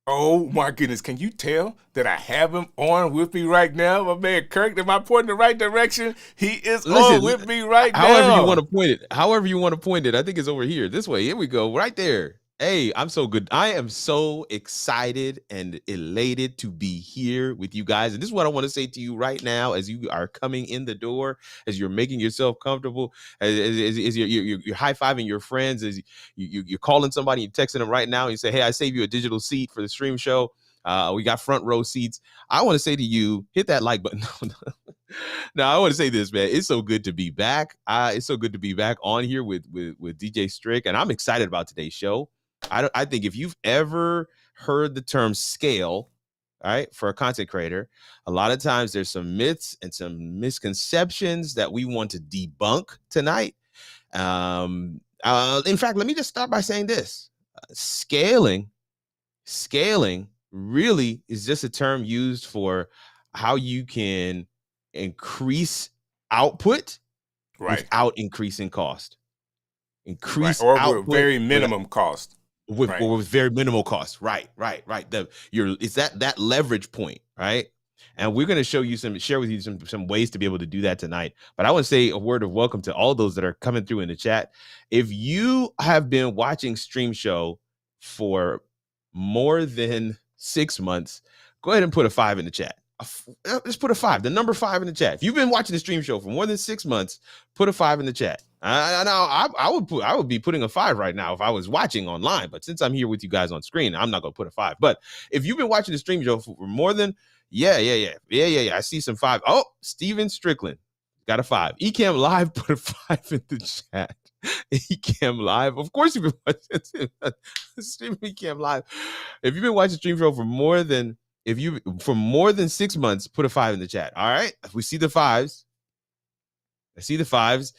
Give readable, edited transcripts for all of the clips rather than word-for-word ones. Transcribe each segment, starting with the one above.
Oh my goodness, can you tell that I have him on with me right now? My man Kirk, am I pointing the right direction? He is on Listen, with me right however you want now. to point it, I think it's over here. This way. Here we go. Right there. Hey, I'm so good. I am so excited and elated to be here with you guys. And this is what I want to say to you right now as you are coming in the door, as you're making yourself comfortable, as you're high-fiving your friends, as you're calling somebody, you're texting them right now, and you say, hey, I saved you a digital seat for the stream show. We got front row seats. I want to say to you, hit that like button. Now I want to say this, man. It's so good to be back. It's so good to be back on here with DJ Strick, and I'm excited about today's show. I think if you've ever heard the term scale, all right, for a content creator, a lot of times there's some myths and some misconceptions that we want to debunk tonight. In fact, let me just start by saying this: scaling, scaling really is just a term used for how you can increase output Right, without increasing cost. right. Increase Or with output very minimum cost. with Right. or with very minimal cost. Right. It's that leverage point, right? And we're going to share with you some ways to be able to do that tonight. But I want to say a word of welcome to all those that are coming through in the chat. If you have been watching Stream Show for more than 6 months, go ahead and put a 5 in the chat. Just put a 5, the number 5 in the chat. If you've been watching the Stream Show for more than 6 months, put a 5 in the chat. I would be putting a 5 right now if I was watching online, but since I'm here with you guys on screen, I'm not gonna put a 5. But if you've been watching the Stream Show for more than I see some 5. Oh, Steven Strickland got a 5. Ecamm Live put a 5 in the chat. Ecamm Live, of course you've been watching Stream Ecamm Live. If you've been watching Stream Show for more than 6 months, put a 5 in the chat. All right, we see the 5s. I see the 5s.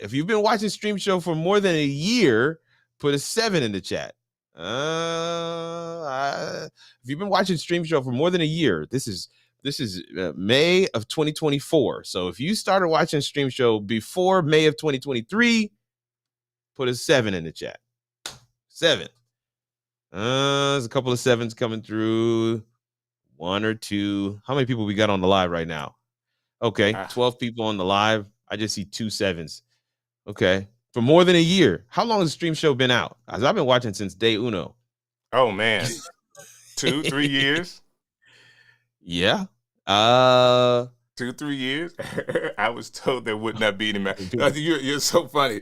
If you've been watching Stream Show for more than a year, put a 7 in the chat. If you've been watching Stream Show for more than a year, this is May of 2024. So if you started watching Stream Show before May of 2023, put a 7 in the chat. 7. There's a couple of 7s coming through. 1 or 2. How many people we got on the live right now? Okay, 12 people on the live. I just see 2 7s. Okay, for more than a year. How long has the Stream Show been out? As I've been watching since day uno. Oh man. 2, 3 years. Yeah. 2, 3 years. I was told there would not be any man. You're so funny.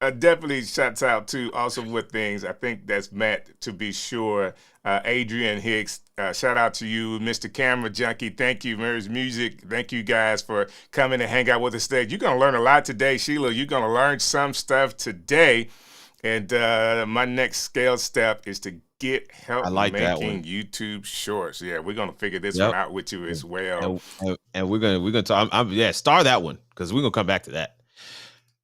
Definitely shouts out to Awesome with Things. I think that's Matt to be sure. Adrian Hicks, shout out to you, Mr. Camera Junkie. Thank you, Mary's Music. Thank you guys for coming and hang out with us today. You're gonna learn a lot today, Sheila. You're gonna learn some stuff today. And my next scale step is to get help I like that making one. YouTube shorts. Yeah, we're gonna figure this one out with you as well. And we're gonna talk. Star that one because we're gonna come back to that.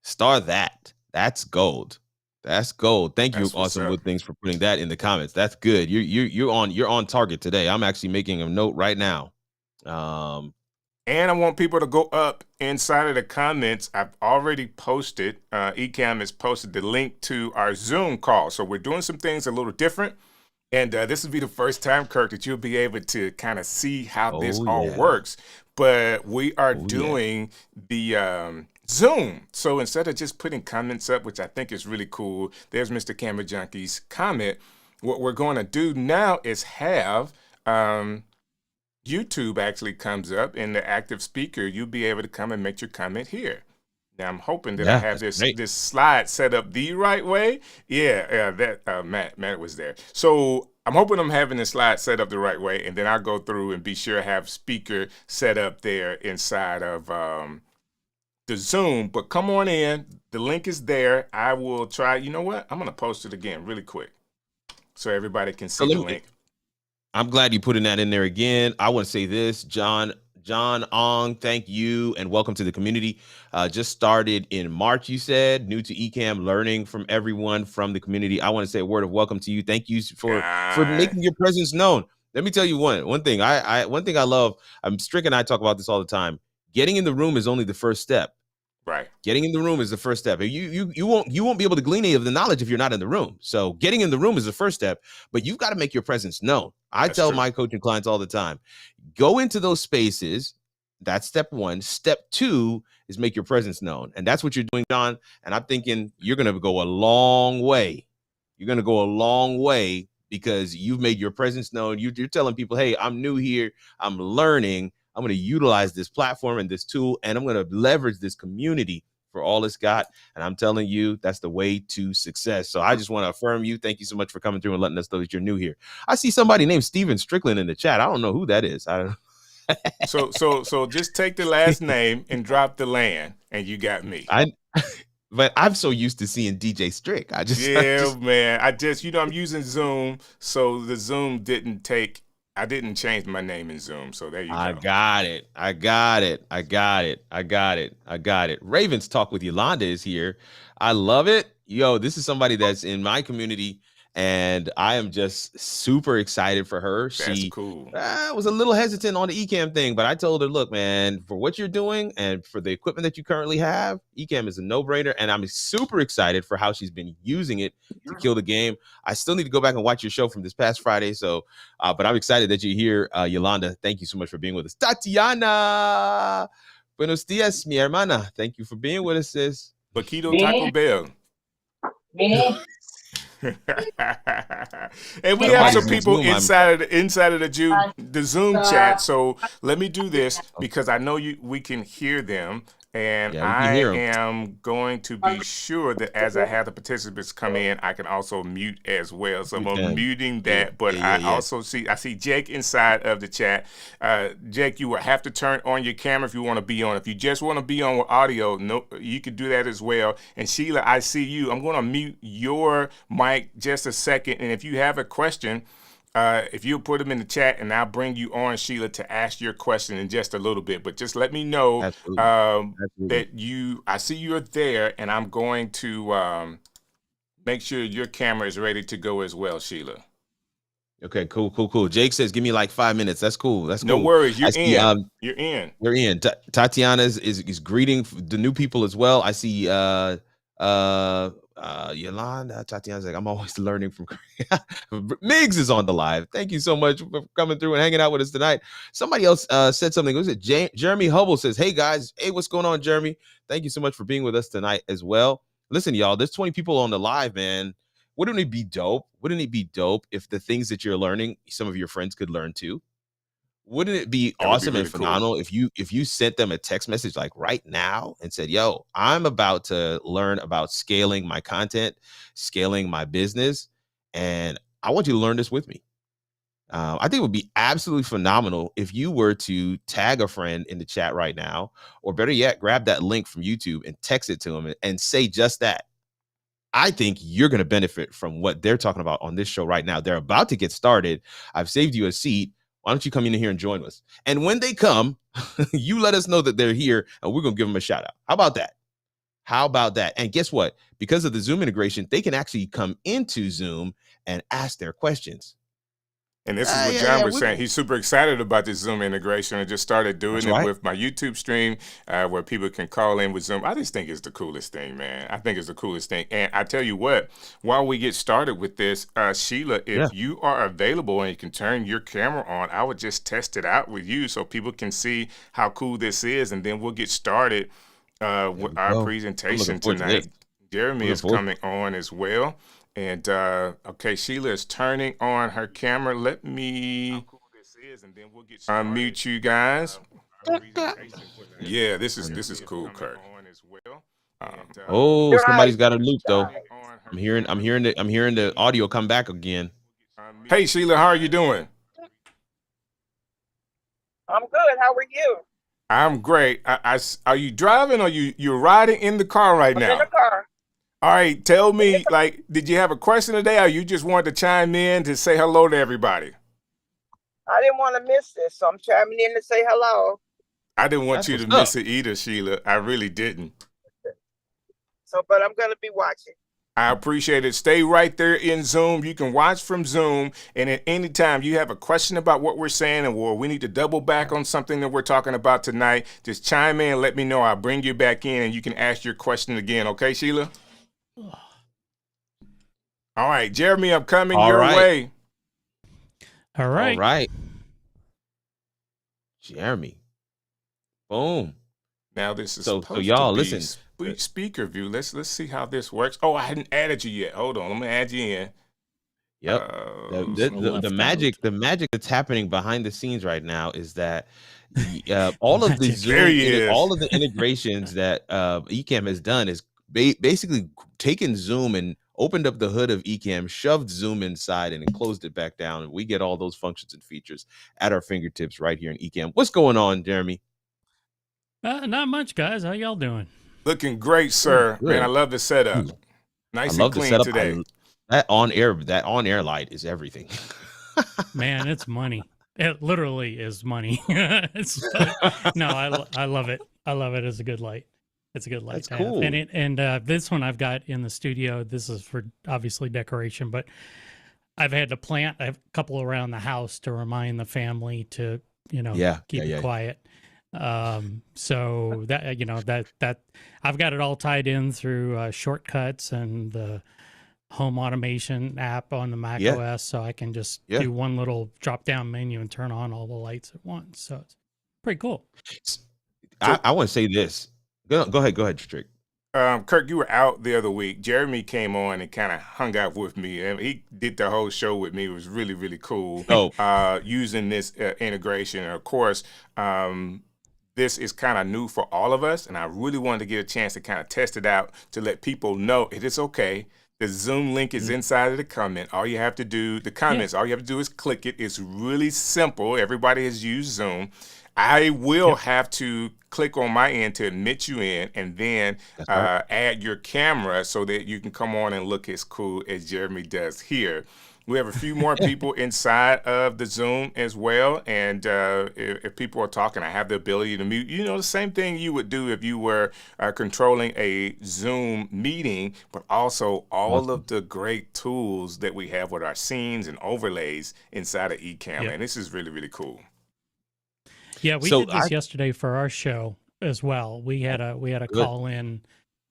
Star that. That's gold. That's gold. Thank you, Awesome Good Things, for putting that in the comments. That's good. You're on target today. I'm actually making a note right now. And I want people to go up inside of the comments. I've already posted, Ecamm has posted the link to our Zoom call. So we're doing some things a little different. And this will be the first time, Kirk, that you'll be able to kind of see how this all works. But we are doing the Zoom. So instead of just putting comments up, which I think is really cool, there's Mr. Camera Junkie's comment. What we're going to do now is have YouTube actually comes up in the active speaker. You'll be able to come and make your comment here. Now I'm hoping that I have this slide set up the right way. Yeah, that Matt was there. So I'm hoping I'm having the slide set up the right way, and then I'll go through and be sure to have speaker set up there inside of the Zoom. But come on in. The link is there. I will try. You know what? I'm gonna post it again really quick so everybody can see the link. I'm glad you putting that in there again. I want to say this, John Ong, thank you and welcome to the community. Just started in March, you said, new to Ecamm, learning from everyone from the community. I want to say a word of welcome to you. Thank you for making your presence known. Let me tell you one thing. One thing I love. Strick and I talk about this all the time. Getting in the room is only the first step. Right. Getting in the room is the first step. You won't be able to glean any of the knowledge if you're not in the room. So getting in the room is the first step, but you've got to make your presence known. I That's tell true. my coaching clients all the time, go into those spaces. That's step one. Step two is make your presence known. And that's what you're doing, John. And I'm thinking you're going to go a long way. You're going to go a long way because you've made your presence known. You're telling people, hey, I'm new here. I'm learning. I'm going to utilize this platform and this tool, and I'm going to leverage this community for all it's got. And I'm telling you, that's the way to success. So I just want to affirm you. Thank you so much for coming through and letting us know that you're new here. I see somebody named Steven Strickland in the chat. I don't know who that is. I don't know. So just take the last name and drop the land, and you got me. But I'm so used to seeing DJ Strick. Man. I'm using Zoom, so the Zoom I didn't change my name in Zoom, so there you go. I got it. Ravens Talk with Yolanda is here. I love it. Yo, this is somebody that's in my community, and I am just super excited for her. That's cool. Was a little hesitant on the Ecamm thing, but I told her, look, man, for what you're doing and for the equipment that you currently have, Ecamm is a no-brainer, and I'm super excited for how she's been using it to kill the game. I still need to go back and watch your show from this past Friday, so but I'm excited that you're here, Yolanda. Thank you so much for being with us. Tatiana, buenos dias, mi hermana. Thank you for being with us, sis. Baquito Taco Bell. And we have some people inside of the Zoom chat. So let me do this because I know we can hear them. And I am going to be sure that as I have the participants come in, I can also mute as well. So I'm muting that. But I also see Jake inside of the chat. Jake, you will have to turn on your camera if you want to be on. If you just want to be on with audio, no, you can do that as well. And Sheila, I see you. I'm going to mute your mic just a second. And if you have a question, if you put them in the chat, and I'll bring you on, Sheila, to ask your question in just a little bit. But just let me know that I see you're there, and I'm going to make sure your camera is ready to go as well, Sheila. Okay, cool. Jake says, give me like 5 minutes. That's cool. No worries. You're in. You're in. You're in. Tatiana is greeting the new people as well. I see Yolanda. Tatiana's like, I'm always learning from Migs is on the live. Thank you so much for coming through and hanging out with us tonight. Somebody else said something. Was it Jeremy Hubble says, hey guys, hey, what's going on, Jeremy? Thank you so much for being with us tonight as well. Listen, y'all, there's 20 people on the live, man. Wouldn't it be dope? Wouldn't it be dope if the things that you're learning, some of your friends could learn too? Wouldn't it be awesome and phenomenal if you sent them a text message like right now and said, yo, I'm about to learn about scaling my content, scaling my business, and I want you to learn this with me. I think it would be absolutely phenomenal if you were to tag a friend in the chat right now, or better yet, grab that link from YouTube and text it to them and say just that. I think you're going to benefit from what they're talking about on this show right now. They're about to get started. I've saved you a seat. Why don't you come in here and join us? And when they come, you let us know that they're here, and we're going to give them a shout out. How about that? How about that? And guess what? Because of the Zoom integration, they can actually come into Zoom and ask their questions. And this is what John was saying. He's super excited about this Zoom integration and just started doing it with my YouTube stream where people can call in with Zoom. I just think it's the coolest thing, man. I think it's the coolest thing. And I tell you what, while we get started with this, Sheila, if you are available and you can turn your camera on, I would just test it out with you so people can see how cool this is. And then we'll get started with our presentation tonight. Jeremy is coming on as well. And okay, Sheila is turning on her camera. Let me unmute you guys. Yeah, this is cool, Kurt. Somebody's got a loop though. I'm hearing the audio come back again. Hey Sheila, how are you doing? I'm good. How are you? I'm great. Are you driving or you're riding in the car right now? I'm in the car. All right, tell me, did you have a question today, or you just wanted to chime in to say hello to everybody? I didn't want to miss this, so I'm chiming in to say hello. I didn't want you to miss it either, Sheila. I really didn't. So, but I'm going to be watching. I appreciate it. Stay right there in Zoom. You can watch from Zoom, and at any time you have a question about what we're saying, or we need to double back on something that we're talking about tonight, just chime in. Let me know. I'll bring you back in, and you can ask your question again. Okay, Sheila? All right, Jeremy, I'm coming All your right. way. All right. All right. Jeremy. Boom. Now this is So supposed y'all to be listen. speaker view. Let's see how this works. Oh, I hadn't added you yet. Hold on, let me add you in. Yep. The magic that's happening behind the scenes right now is that all of the Zoom, all of the integrations that Ecamm has done is basically taken Zoom and opened up the hood of Ecamm, shoved Zoom inside, and then closed it back down. And we get all those functions and features at our fingertips right here in Ecamm. What's going on, Jeremy? Not much, guys. How y'all doing? Looking great, sir. Good. Man, I love the setup. Nice and clean today. That on air light is everything. Man, it's money. It literally is money. No, I love it. I love it. It's a good light. It's a good light. That's cool. And this one I've got in the studio. This is for obviously decoration, but I've had to plant a couple around the house to remind the family to, keep it quiet. So that that I've got it all tied in through shortcuts and the home automation app on the Mac OS, so I can just do one little drop down menu and turn on all the lights at once. So it's pretty cool. I want to say this. Go ahead, Strick. Kirk, you were out the other week. Jeremy came on and kind of hung out with me, and he did the whole show with me. It was really, really cool. Using this integration, and of course, this is kind of new for all of us, and I really wanted to get a chance to kind of test it out to let people know it is okay. The Zoom link is inside of the comment. All you have to do, all you have to do is click it. It's really simple. Everybody has used Zoom. I will have to click on my end to admit you in, and then add your camera so that you can come on and look as cool as Jeremy does here. We have a few more people inside of the Zoom as well, and if people are talking, I have the ability to mute. The same thing you would do if you were controlling a Zoom meeting, but also all of the great tools that we have with our scenes and overlays inside of Ecamm, and this is really, really cool. Yeah, we did this yesterday for our show as well. We had a call in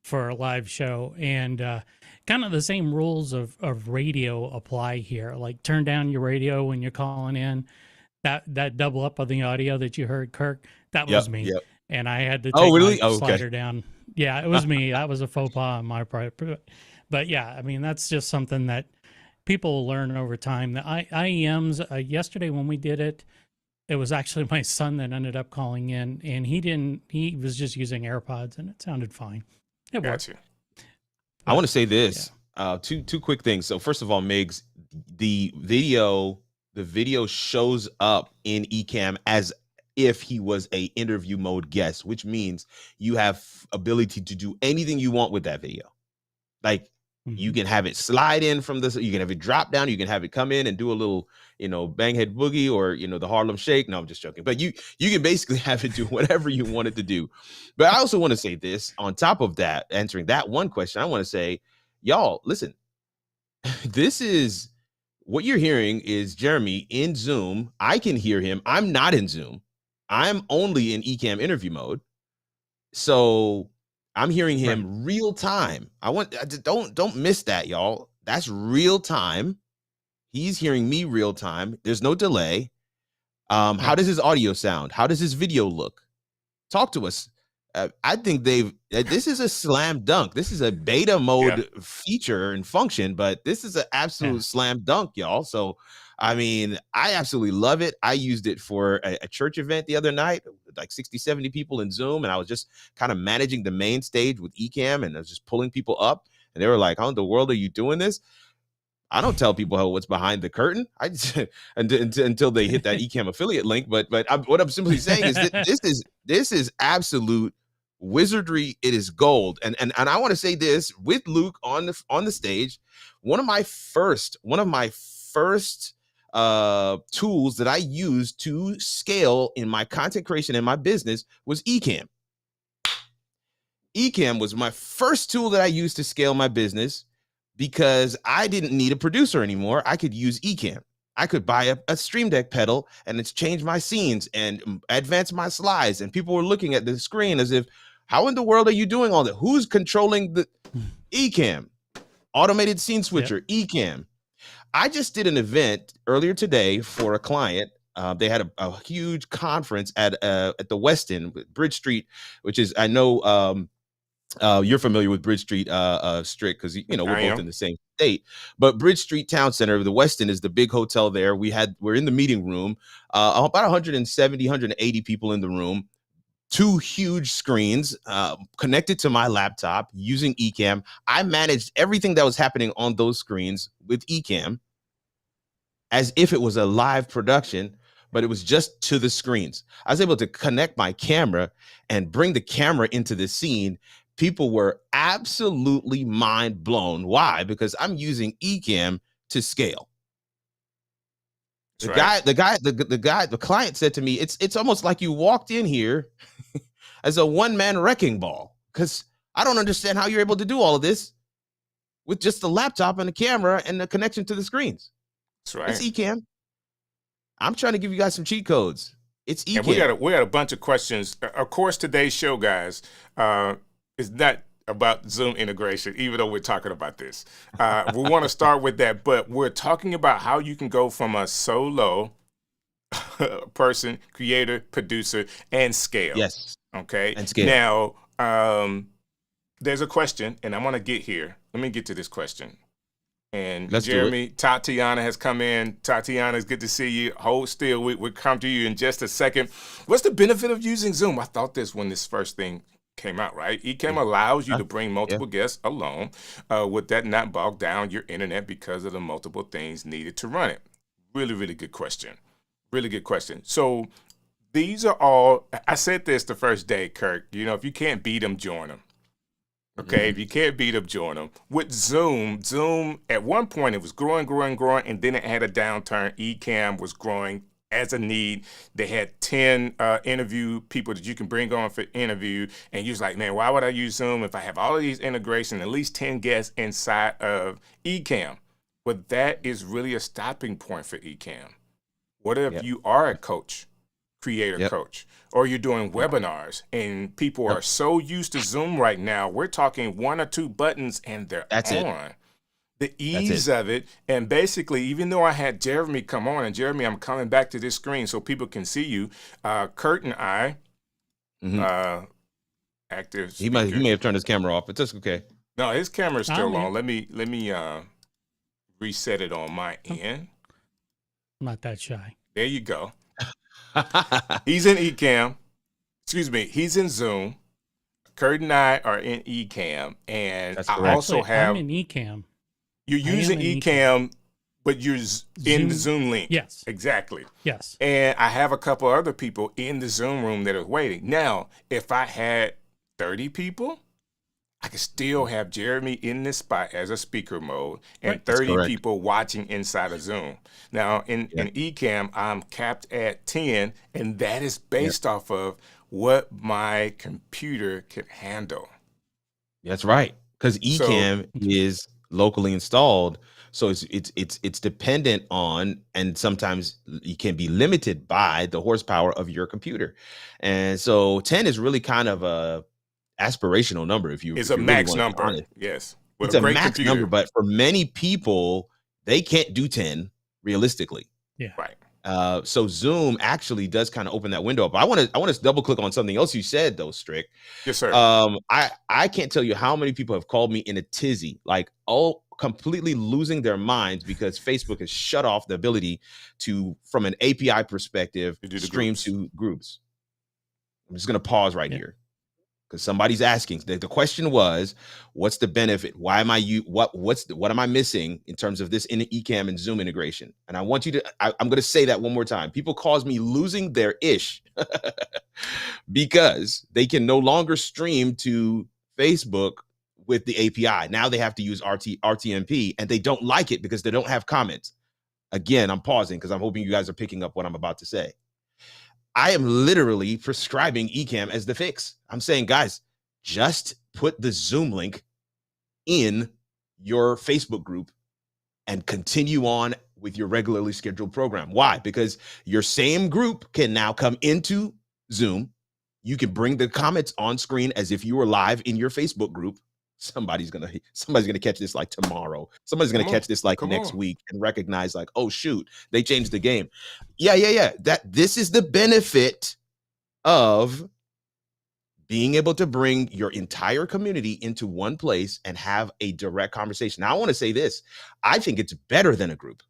for a live show, and kind of the same rules of radio apply here. Like turn down your radio when you're calling in. That double up of the audio that you heard, Kirk, that was me. And I had to take my slider down. Yeah, it was me. That was a faux pas on my part. But yeah, I mean, that's just something that people will learn over time. The IEMs, yesterday when we did it, it was actually my son that ended up calling in, and he was just using AirPods, and it sounded fine. It worked. Gotcha. I want to say this, two quick things. So first of all, Migs, the video shows up in Ecamm as if he was a interview mode guest, which means you have ability to do anything you want with that video. Like you can have it slide in from this, you can have it drop down, you can have it come in and do a little, bang head boogie or, the Harlem Shake. No, I'm just joking. But you can basically have it do whatever you want it to do. But I also want to say this, on top of that, answering that one question, I want to say, y'all, listen, this is what you're hearing is Jeremy in Zoom. I can hear him. I'm not in Zoom. I'm only in Ecamm interview mode. So I'm hearing him real time. Don't miss that, y'all. That's real time. He's hearing me real time. There's no delay. How does his audio sound? How does his video look? Talk to us. I think this is a slam dunk. This is a beta mode feature and function, but this is an absolute slam dunk, y'all. So, I mean, I absolutely love it. I used it for a church event the other night, like 60, 70 people in Zoom. And I was just kind of managing the main stage with Ecamm, and I was just pulling people up, and they were like, how in the world are you doing this? I don't tell people what's behind the curtain. I just until they hit that Ecamm affiliate link. But what I'm simply saying is that this is absolute wizardry. It is gold. And I want to say this with Luke on the stage. One of my first tools that I used to scale in my content creation and my business was Ecamm. Ecamm was my first tool that I used to scale my business. because I didn't need a producer anymore. I could use Ecamm. I could buy a Stream Deck pedal and it's change my scenes and advance my slides. And people were looking at the screen as if, how in the world are you doing all that? Who's controlling the Ecamm? Automated scene switcher, Ecamm. I just did an event earlier today for a client. They had a huge conference at the Westin, Bridge Street, which is, I know you're familiar with Bridge Street, Strick, because we're both in the same state. But Bridge Street Town Center, the Westin, is the big hotel there. We're in the meeting room, about 170, 180 people in the room. 2 huge screens connected to my laptop using Ecamm. I managed everything that was happening on those screens with Ecamm as if it was a live production, but it was just to the screens. I was able to connect my camera and bring the camera into the scene. People were absolutely mind blown. Why? Because I'm using Ecamm to scale. The client said to me, it's almost like you walked in here as a one-man wrecking ball, because I don't understand how you're able to do all of this with just the laptop and the camera and the connection to the screens. That's right. It's Ecamm. I'm trying to give you guys some cheat codes. It's Ecamm. And we got a bunch of questions. Of course, today's show, guys, is not about Zoom integration, even though we're talking about this. We want to start with that, but we're talking about how you can go from a solo person, creator, producer, and scale. Yes. Okay. And scale. Now, there's a question, and I'm going to get here. Let me get to this question. And Let's Jeremy, Tatiana has come in. Tatiana, it's good to see you. Hold still. We'll come to you in just a second. What's the benefit of using Zoom? I thought this when this first thing came out, right? Ecamm allows you to bring multiple guests along. Would that not bog down your internet because of the multiple things needed to run it? Really, really good question. Really good question. So these are all, I said this the first day, Kirk, if you can't beat them, join them. Okay, if you can't beat them, join them. With Zoom, at one point it was growing, and then it had a downturn. Ecamm was growing as a need. They had 10 interview people that you can bring on for interview, and you're like, man, why would I use Zoom if I have all of these integrations, at least 10 guests inside of Ecamm? But that is really a stopping point for Ecamm. What if you are a coach? Creator coach, or you're doing webinars and people are so used to Zoom right now, we're talking 1 or 2 buttons and they're on. The ease of it. And basically, even though I had Jeremy come on, and Jeremy, I'm coming back to this screen so people can see you. Kurt and I, active speaker. He may have turned his camera off, but that's okay. No, his camera's still on. Let me reset it on my end. I'm not that shy. There you go. He's in Ecamm. Excuse me. He's in Zoom. Kurt and I are in Ecamm, and I also have. I'm in Ecamm. You're using Ecamm, but you're in the Zoom link. Yes. Exactly. Yes. And I have a couple other people in the Zoom room that are waiting. Now, if I had 30 people, I could still have Jeremy in this spot as a speaker mode and 30 people watching inside of Zoom. Now, in Ecamm, I'm capped at 10, and that is based off of what my computer can handle. That's right, because Ecamm is locally installed, so it's dependent on, and sometimes you can be limited by the horsepower of your computer, and so 10 is really kind of a aspirational number. It's a max number. Yes, it's a max number, but for many people, they can't do 10 realistically. Yeah, right. So Zoom actually does kind of open that window up. I want to double click on something else you said though, Strick. Yes, sir. I can't tell you how many people have called me in a tizzy, like completely losing their minds because Facebook has shut off the ability to, from an API perspective, stream to groups. I'm just going to pause right here because somebody's asking. The question was, what's the benefit? Why am I what am I missing in terms of this in Ecamm and Zoom integration? And I want you to, I'm going to say that one more time. People cause me losing their ish because they can no longer stream to Facebook with the API. Now they have to use RTMP, and they don't like it because they don't have comments. Again, I'm pausing because I'm hoping you guys are picking up what I'm about to say. I am literally prescribing Ecamm as the fix. I'm saying, guys, just put the Zoom link in your Facebook group and continue on with your regularly scheduled program. Why? Because your same group can now come into Zoom. You can bring the comments on screen as if you were live in your Facebook group. Somebody's gonna catch this like tomorrow. Somebody's gonna catch this like next week and recognize like, oh shoot, they changed the game. Yeah. This is the benefit of being able to bring your entire community into one place and have a direct conversation. Now, I want to say this. I think it's better than a group,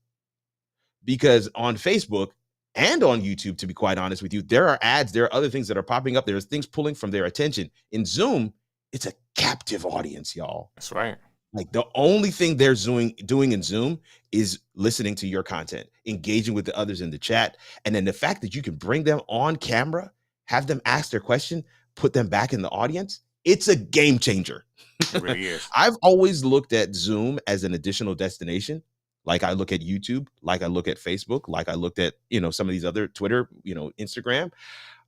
because on Facebook and on YouTube, to be quite honest with you, there are ads, there are other things that are popping up. There's things pulling from their attention. In Zoom, it's a captive audience, y'all. That's right. Like the only thing they're doing in Zoom is listening to your content, engaging with the others in the chat. And then the fact that you can bring them on camera, have them ask their question, put them back in the audience, it's a game changer. It really is. I've always looked at Zoom as an additional destination. Like I look at YouTube, like I look at Facebook, like I looked at, some of these other Twitter, Instagram.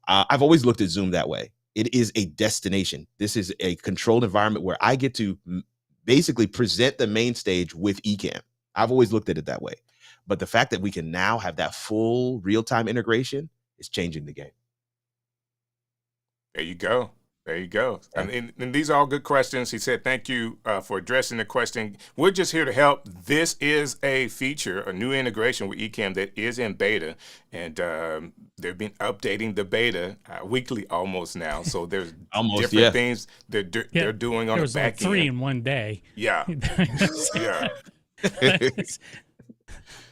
I've always looked at Zoom that way. It is a destination. This is a controlled environment where I get to basically present the main stage with Ecamm. I've always looked at it that way. But the fact that we can now have that full real-time integration is changing the game. There you go. There you go. And these are all good questions. He said, thank you for addressing the question. We're just here to help. This is a feature, a new integration with Ecamm that is in beta. And they've been updating the beta weekly almost now. So there's different things they're doing on the back end. 3 in one day. Yeah. Yeah.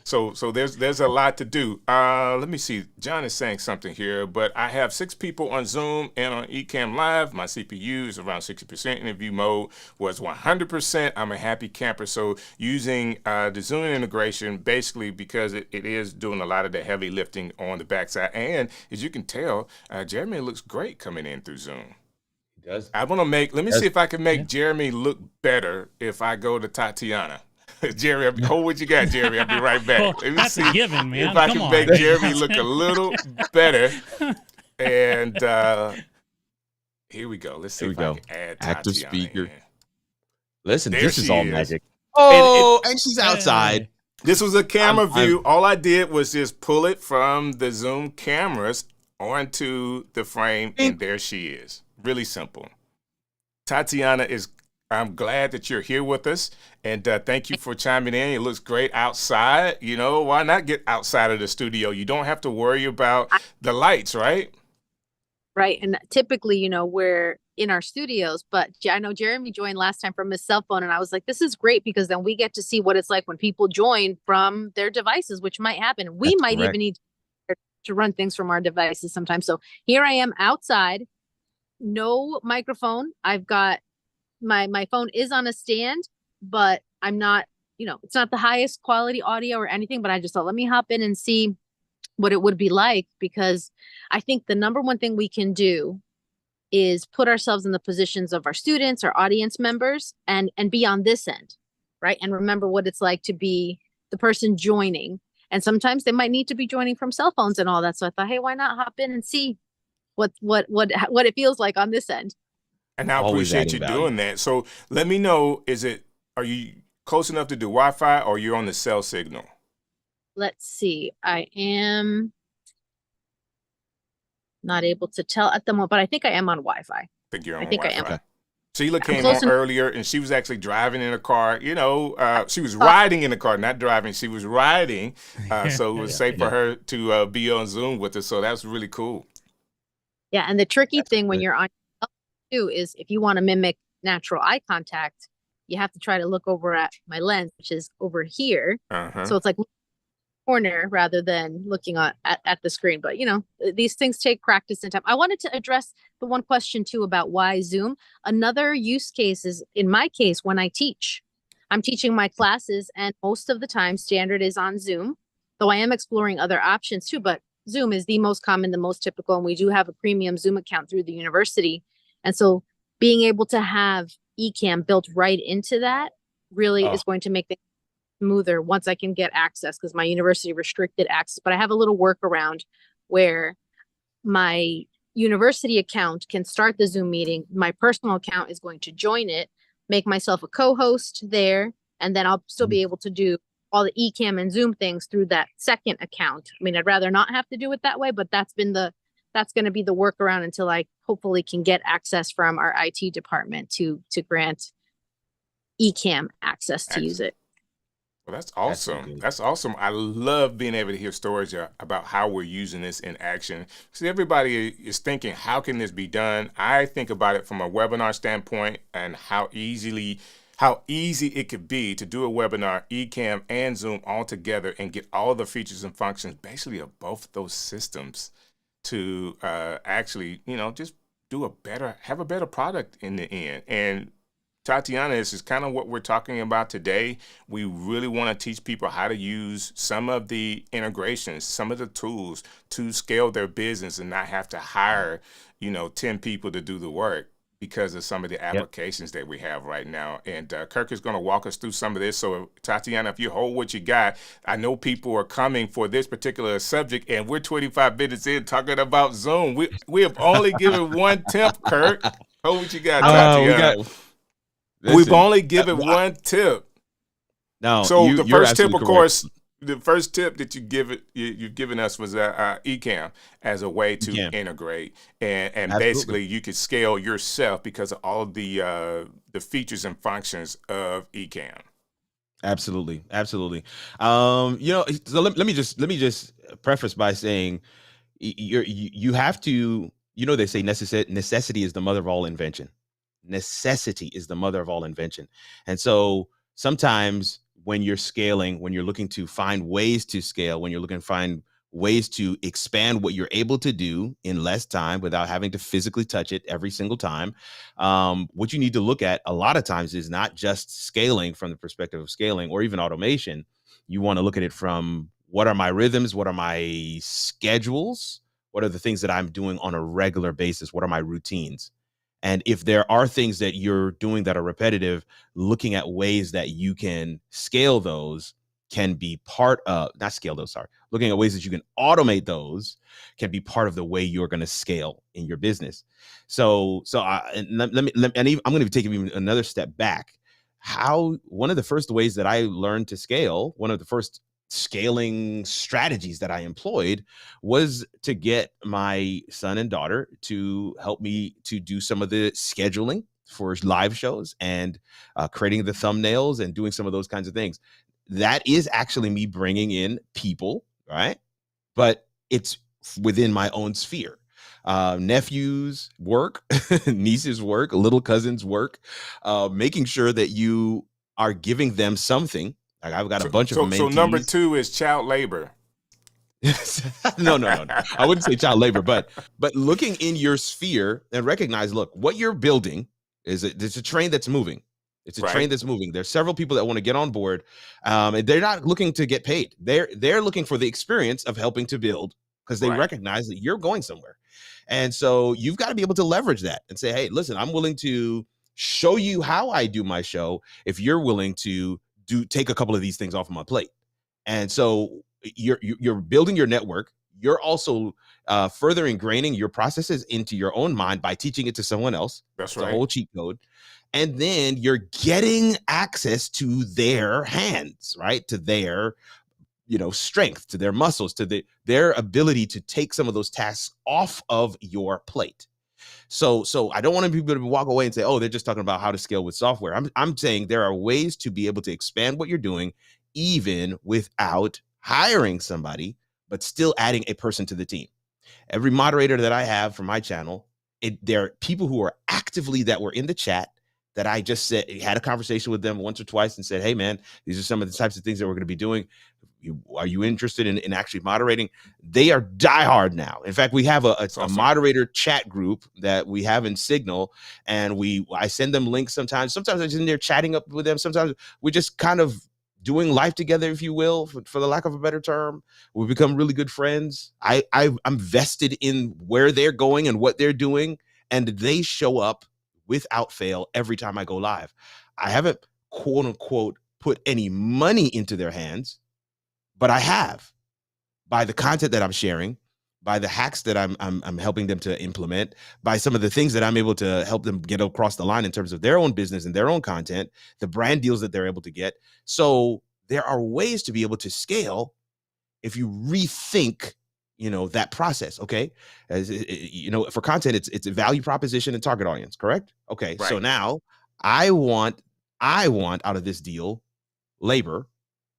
So there's a lot to do. Let me see. John is saying something here, but I have 6 people on Zoom and on Ecamm Live. My CPU is around 60%. Interview mode was 100%. I'm a happy camper. So using the Zoom integration, basically because it is doing a lot of the heavy lifting on the backside. And as you can tell, Jeremy looks great coming in through Zoom. He does. Let me see if I can make Jeremy look better if I go to Tatiana. Jerry, hold what you got, Jerry. I'll be right back. Well, that's a given, man. If I can make Jeremy look a little better. And here we go. Let's see if I can add active Tatiana speaker. in. Listen, There this is all she is. magic. Oh, and she's outside. This was a camera view. All I did was just pull it from the Zoom cameras onto the frame, and there she is. Really simple. Tatiana I'm glad that you're here with us, and thank you for chiming in. It looks great outside. Why not get outside of the studio? You don't have to worry about the lights, right? Right, and typically, we're in our studios, but I know Jeremy joined last time from his cell phone, and I was like, this is great because then we get to see what it's like when people join from their devices, which might happen. We might even need to run things from our devices sometimes. So here I am outside, no microphone. I've got my phone is on a stand, but I'm not, it's not the highest quality audio or anything, but I just thought, let me hop in and see what it would be like, because I think the number one thing we can do is put ourselves in the positions of our students, our audience members, and be on this end, right? And remember what it's like to be the person joining. And sometimes they might need to be joining from cell phones and all that. So I thought, hey, why not hop in and see what it feels like on this end? And I appreciate you doing that. So let me know, are you close enough to do Wi-Fi, or you're on the cell signal? Let's see. I am not able to tell at the moment, but I think I am on Wi-Fi. I think you're on Wi-Fi. I am. Okay. Sheila came on earlier, and she was actually driving in a car. She was riding in a car, not driving. She was riding, so it was safe for her to be on Zoom with us. So that's really cool. Yeah, and the tricky thing when you're on too is if you want to mimic natural eye contact, you have to try to look over at my lens, which is over here. So it's like corner rather than looking at the screen. But these things take practice and time. I wanted to address the one question too about why Zoom. Another use case is, in my case, when I teach. I'm teaching my classes, and most of the time standard is on Zoom, though I am exploring other options too, but Zoom is the most common, the most typical, and we do have a premium Zoom account through the university. And so being able to have Ecamm built right into that really is going to make things smoother once I can get access, because my university restricted access. But I have a little workaround where my university account can start the Zoom meeting. My personal account is going to join it, make myself a co-host there, And then I'll still be able to do all the Ecamm and Zoom things through that second account. I mean, I'd rather not have to do it that way, but that's going to be the workaround until I hopefully can get access from our IT department to grant Ecamm access to use it. Well, that's awesome. That's awesome. I love being able to hear stories about how we're using this in action. See, everybody is thinking, how can this be done? I think about it from a webinar standpoint and how easy it could be to do a webinar, Ecamm and Zoom all together and get all the features and functions basically of both those systems to actually, just have a better product in the end. And Tatiana, this is kind of what we're talking about today. We really want to teach people how to use some of the integrations, some of the tools to scale their business and not have to hire, 10 people to do the work because of some of the applications that we have right now. And Kirk is going to walk us through some of this. So Tatiana, if you hold what you got, I know people are coming for this particular subject, and we're 25 minutes in talking about Zoom. We have only given one tip, Kirk. Hold what you got, Tatiana. We've only given one tip. No, so the first tip, of correct. course, the first tip that you've given us was Ecamm as a way to integrate, and basically you could scale yourself because of all of the features and functions of Ecamm. Absolutely. So let me just preface by saying you have to, they say necessity is the mother of all invention. Necessity is the mother of all invention. And so sometimes when you're scaling, when you're looking to find ways to scale, when you're looking to find ways to expand what you're able to do in less time without having to physically touch it every single time, what you need to look at a lot of times is not just scaling from the perspective of scaling or even automation. You want to look at it from, what are my rhythms? What are my schedules? What are the things that I'm doing on a regular basis? What are my routines? And if there are things that you're doing that are repetitive, looking at ways that you can scale those can be part of, looking at ways that you can automate those can be part of the way you're going to scale in your business. I'm going to take even another step back. One of the first ways that I learned to scale, one of the first scaling strategies that I employed was to get my son and daughter to help me to do some of the scheduling for live shows and creating the thumbnails and doing some of those kinds of things. That is actually me bringing in people, right? But it's within my own sphere. Nephews work, nieces work, little cousins work, making sure that you are giving them something. Like I've got a bunch of mentees. So number 2 is child labor. No. I wouldn't say child labor, but looking in your sphere and recognize, look, what you're building is it's a train that's moving. It's a train that's moving. There's several people that want to get on board. And they're not looking to get paid. They're looking for the experience of helping to build because they recognize that you're going somewhere. And so you've got to be able to leverage that and say, hey, listen, I'm willing to show you how I do my show if you're willing to take a couple of these things off of my plate. And so you're building your network. You're also further ingraining your processes into your own mind by teaching it to someone else. That's right. The whole cheat code. And then you're getting access to their hands, right? To their, strength, to their muscles, to their ability to take some of those tasks off of your plate. So I don't want people to walk away and say, oh, they're just talking about how to scale with software. I'm saying there are ways to be able to expand what you're doing, even without hiring somebody, but still adding a person to the team. Every moderator that I have for my channel, there are people who are that were in the chat that I just had a conversation with them once or twice and said, hey, man, these are some of the types of things that we're going to be doing. Are you interested in actually moderating? They are diehard now. In fact, we have a moderator chat group that we have in Signal, and I send them links sometimes. Sometimes I'm just in there chatting up with them. Sometimes we just kind of doing life together, if you will, for the lack of a better term. We've become really good friends. I'm vested in where they're going and what they're doing, and they show up without fail every time I go live. I haven't, quote unquote, put any money into their hands, but I have, by the content that I'm sharing, by the hacks that I'm helping them to implement, by some of the things that I'm able to help them get across the line in terms of their own business and their own content, the brand deals that they're able to get. So there are ways to be able to scale if you rethink, that process. Okay. As for content, it's a value proposition and target audience, correct? Okay. Right. So now I want out of this deal labor.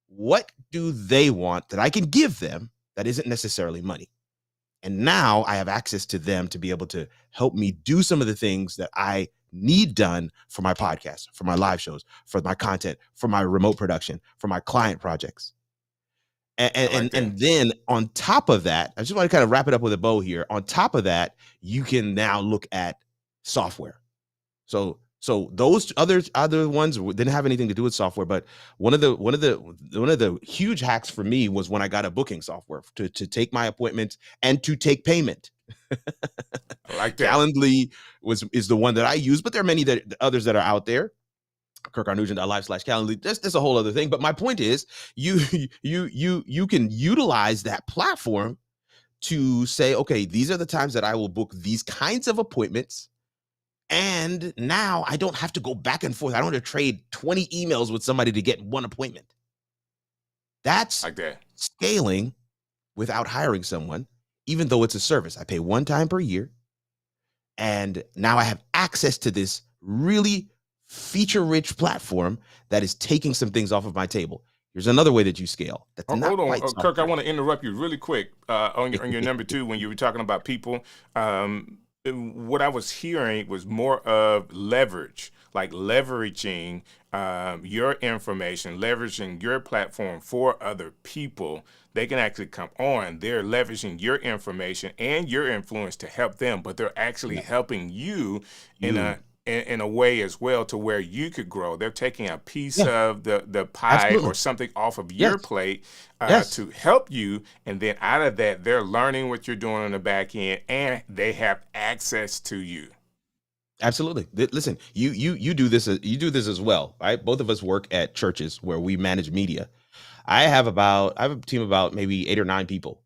What do they want that I can give them that isn't necessarily money? And now I have access to them to be able to help me do some of the things that I need done for my podcast, for my live shows, for my content, for my remote production, for my client projects. And then on top of that, I just want to kind of wrap it up with a bow here. On top of that, you can now look at software. So those other ones didn't have anything to do with software, but one of the huge hacks for me was when I got a booking software to take my appointments and to take payment. I like that. Calendly is the one that I use, but there are many others that are out there. KirkRNugent.live/Calendly. That's a whole other thing. But my point is, you can utilize that platform to say, okay, these are the times that I will book these kinds of appointments. And now I don't have to go back and forth. I don't have to trade 20 emails with somebody to get one appointment. That's like that. Scaling without hiring someone, even though it's a service. I pay one time per year. And now I have access to this really feature-rich platform that is taking some things off of my table. Here's another way that you scale. That's hold on, Kirk. I want to interrupt you really quick on your number two when you were talking about people. What I was hearing was more of leverage, like leveraging your information, leveraging your platform for other people. They can actually come on. They're leveraging your information and your influence to help them, but they're actually helping you in a way as well to where you could grow. They're taking a piece of the pie Absolutely. or something off of your plate to help you. And then out of that, they're learning what you're doing on the back end and they have access to you. Absolutely. Listen, you do this as well, right? Both of us work at churches where we manage media. I have a team of about maybe 8 or 9 people.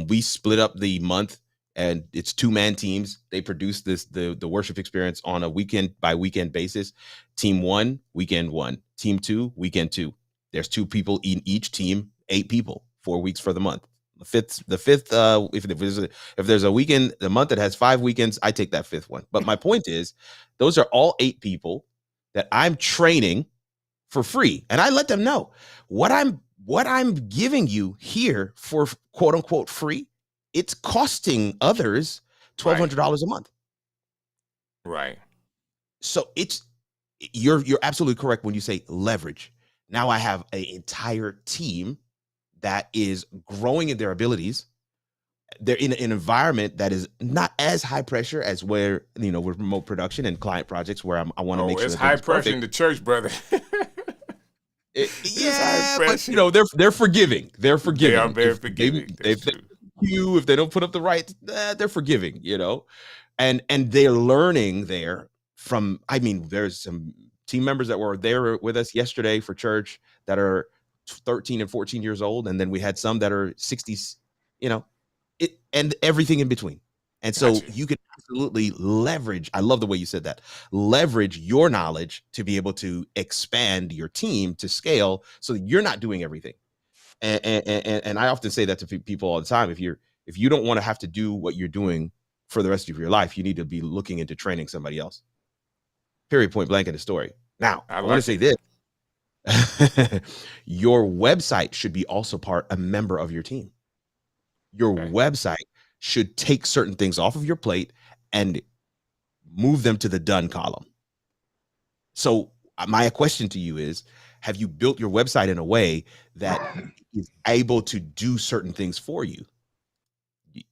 We split up the month and it's 2-man teams. They produce the worship experience on a weekend by weekend basis. Team 1, weekend 1. Team 2, weekend 2. There's 2 people in each team, 8 people, 4 weeks for the month. The fifth, if there's a weekend, the month that has 5 weekends, I take that 5th one. But my point is, those are all 8 people that I'm training for free, and I let them know what I'm giving you here for quote unquote free. It's costing others $1,200 a month. Right. So you're absolutely correct when you say leverage. Now I have an entire team that is growing in their abilities. They're in an environment that is not as high pressure as where, with remote production and client projects where I want to make sure it's high pressure in the church, brother. But they're forgiving. They're forgiving. They are very forgiving. If they don't put up the right, they're forgiving, and they're learning there from. I mean, there's some team members that were there with us yesterday for church that are 13 and 14 years old, and then we had some that are 60s, and everything in between. And so you can absolutely leverage. I love the way you said that. Leverage your knowledge to be able to expand your team to scale, so that you're not doing everything. And I often say that to people all the time. If you don't want to have to do what you're doing for the rest of your life, you need to be looking into training somebody else. Period, point blank in the story. Now, I want to say this. Your website should be also a member of your team. Your website should take certain things off of your plate and move them to the done column. So my question to you is, have you built your website in a way that is able to do certain things for you?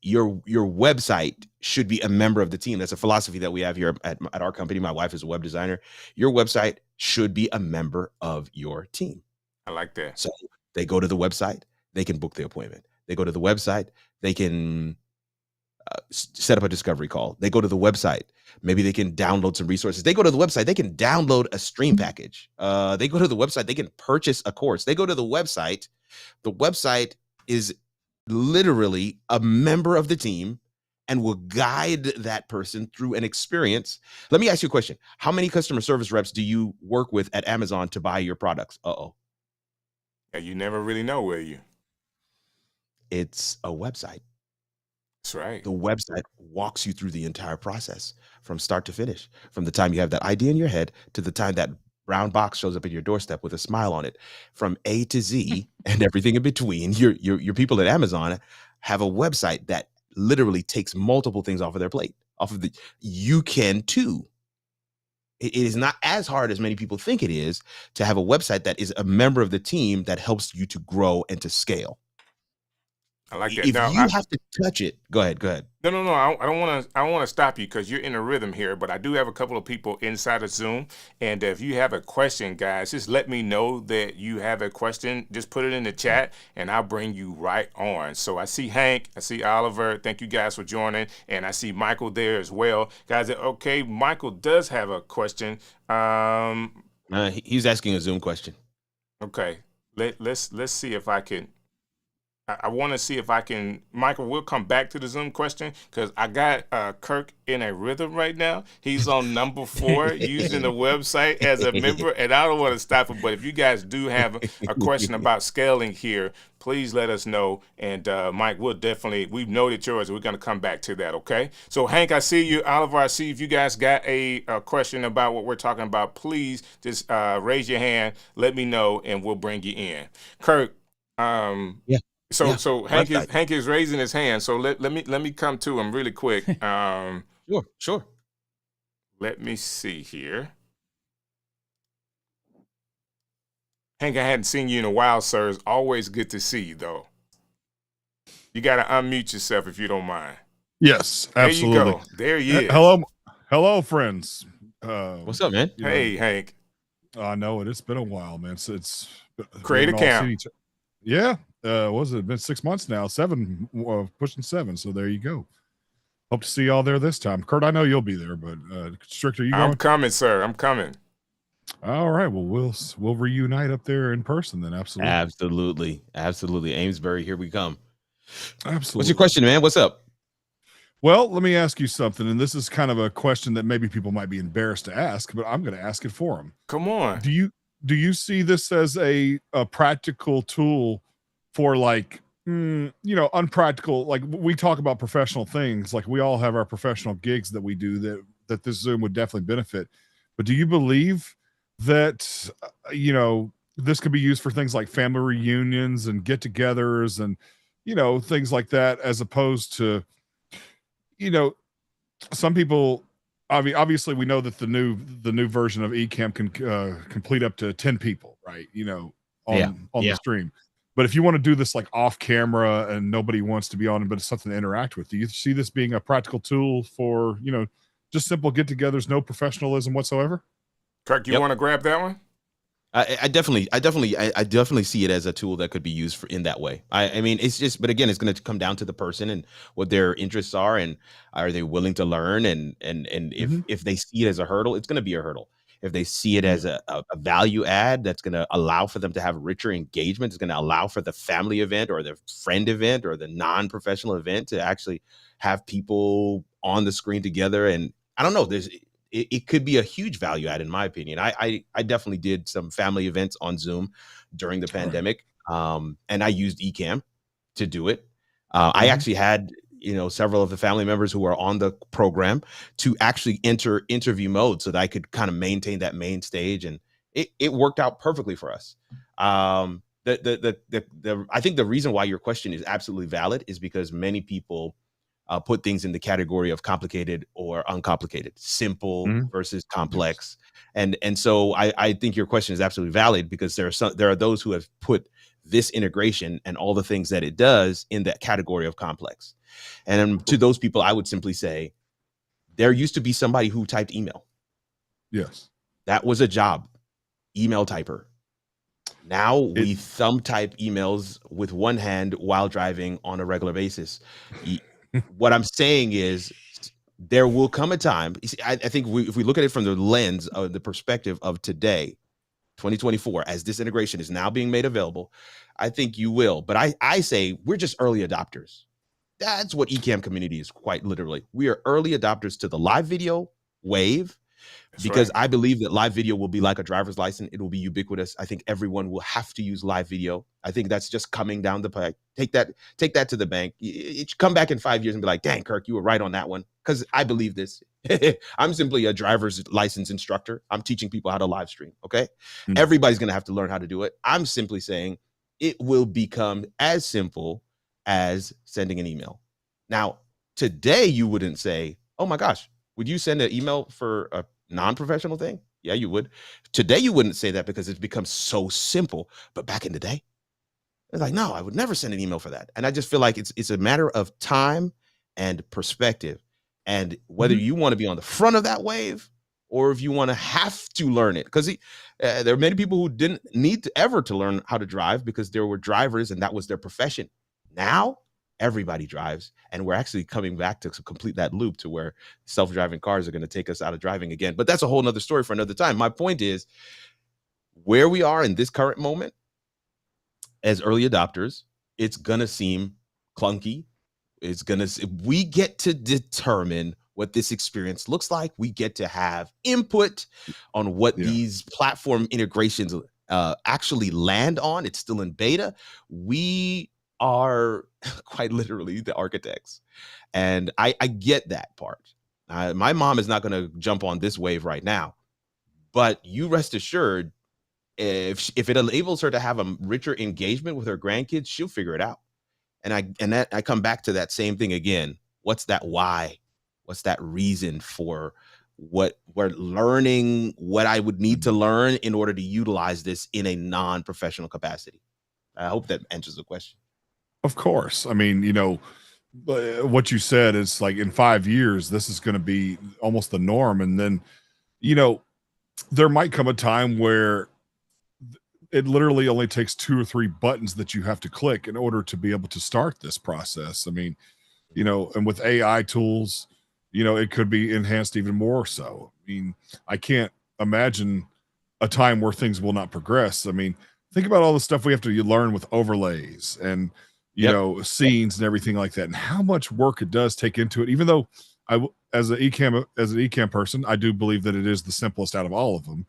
Your website should be a member of the team. That's a philosophy that we have here at our company. My wife is a web designer. Your website should be a member of your team. I like that. So they go to the website, they can book the appointment. They go to the website, they can set up a discovery call. They go to the website, maybe they can download some resources. They go to the website, they can download a stream package. They go to the website, they can purchase a course. They go to the website is literally a member of the team and will guide that person through an experience. Let me ask you a question. How many customer service reps do you work with at Amazon to buy your products? Yeah, you never really know, will you? It's a website. That's right. The website walks you through the entire process from start to finish, from the time you have that idea in your head to the time that brown box shows up at your doorstep with a smile on it, from A to Z and everything in between. Your people at Amazon have a website that literally takes multiple things off of their plate. You can too. It is not as hard as many people think it is to have a website that is a member of the team that helps you to grow and to scale. I like that. If Now, you have to touch it, go ahead. No. I don't want to. I don't want to stop you because you're in a rhythm here. But I do have a couple of people inside of Zoom, and if you have a question, guys, just let me know that you have a question. Just put it in the chat, and I'll bring you right on. So I see Hank, I see Oliver. Thank you guys for joining, and I see Michael there as well, guys. Okay, Michael does have a question. He's asking a Zoom question. Okay, let's see if I can. I want to see if I can, Michael, we'll come back to the Zoom question because I got Kirk in a rhythm right now. He's on number 4 using the website as a member, and I don't want to stop him, but if you guys do have a question about scaling here, please let us know. And Mike, we've noted yours. We're going to come back to that, okay? So Hank, I see you. Oliver, I see if you guys got a question about what we're talking about, please just raise your hand, let me know, and we'll bring you in. Kirk, Yeah. So Hank is raising his hand. So let me come to him really quick. Sure. Let me see here. Hank, I hadn't seen you in a while, sir. It's always good to see you, though. You got to unmute yourself if you don't mind. Yes, absolutely. There you go. There he is. Hello, friends. What's up, man? Hey, Hank. I know it. It's been a while, man. So it's Create Ecamm. Yeah. Was it been 6 months now? 7, pushing 7. So there you go. Hope to see y'all there this time. Kurt, I know you'll be there, but Constrictor, you going? I'm coming, sir. I'm coming. All right. Well, we'll reunite up there in person then. Absolutely. Amesbury, here we come. Absolutely. What's your question, man? What's up? Well, let me ask you something, and this is kind of a question that maybe people might be embarrassed to ask, but I'm going to ask it for them. Come on. Do you see this as a practical tool for unpractical, like we talk about professional things, like we all have our professional gigs that we do that this Zoom would definitely benefit. But do you believe that, this could be used for things like family reunions and get-togethers and, things like that, as opposed to, some people, obviously we know that the new version of Ecamm can complete up to 10 people, right? On the stream. But if you want to do this like off camera and nobody wants to be on it, but it's something to interact with, do you see this being a practical tool for, just simple get-togethers, no professionalism whatsoever? Kirk, you want to grab that one? I definitely see it as a tool that could be used in that way. I mean, it's just, but again, it's going to come down to the person and what their interests are, and are they willing to learn? And if they see it as a hurdle, it's going to be a hurdle. If they see it as a value add, that's going to allow for them to have richer engagement. It's going to allow for the family event or the friend event or the non-professional event to actually have people on the screen together. And I don't know, it could be a huge value add, in my opinion. I definitely did some family events on Zoom during the pandemic, and I used Ecamm to do it. I actually had several of the family members who were on the program to actually enter interview mode so that I could kind of maintain that main stage, and it worked out perfectly for us. I think the reason why your question is absolutely valid is because many people put things in the category of complicated or uncomplicated, simple versus complex. Yes. And so I think your question is absolutely valid, because there are those who have put this integration and all the things that it does in that category of complex. And to those people, I would simply say, there used to be somebody who typed email. Yes. That was a job, email typer. Now we thumb type emails with one hand while driving on a regular basis. What I'm saying is, there will come a time. I think if we look at it from the lens of the perspective of today, 2024, as this integration is now being made available, I think you will. But I say we're just early adopters. That's what Ecamm community is, quite literally. We are early adopters to the live video wave. That's Because right. I believe that live video will be like a driver's license. It will be ubiquitous. I think everyone will have to use live video. I think that's just coming down the pike. Take that to the bank. You come back in 5 years and be like, dang, Kirk, you were right on that one. Because I believe this. I'm simply a driver's license instructor. I'm teaching people how to live stream. Okay. Everybody's going to have to learn how to do it. I'm simply saying it will become as simple as sending an email. Now, today you wouldn't say, oh my gosh, would you send an email for a non-professional thing? Yeah, you would. Today you wouldn't say that because it's become so simple. But back in the day, it's like, no, I would never send an email for that. And I just feel like it's a matter of time and perspective, and whether you want to be on the front of that wave or if you want to have to learn it. Because there are many people who didn't need to ever to learn how to drive because there were drivers and that was their profession. Now everybody drives, and we're actually coming back to complete that loop to where self-driving cars are going to take us out of driving again. But that's a whole nother story for another time. My point is, where we are in this current moment as early adopters, it's going to seem clunky. We get to determine what this experience looks like. We get to have input on what these platform integrations actually land on. It's still in beta. We are quite literally the architects. And I get that part. My mom is not going to jump on this wave right now, but you rest assured, if it enables her to have a richer engagement with her grandkids, she'll figure it out. And I come back to that same thing again. What's that why? What's that reason for what we're learning, what I would need to learn in order to utilize this in a non-professional capacity? I hope that answers the question. Of course. I mean, what you said is like in 5 years, this is going to be almost the norm. And then, there might come a time where it literally only takes 2 or 3 buttons that you have to click in order to be able to start this process. I mean, and with AI tools, it could be enhanced even more so. I mean, I can't imagine a time where things will not progress. I mean, think about all the stuff we have to learn with overlays and, scenes and everything like that, and how much work it does take into it. Even though as an Ecamm person, I do believe that it is the simplest out of all of them.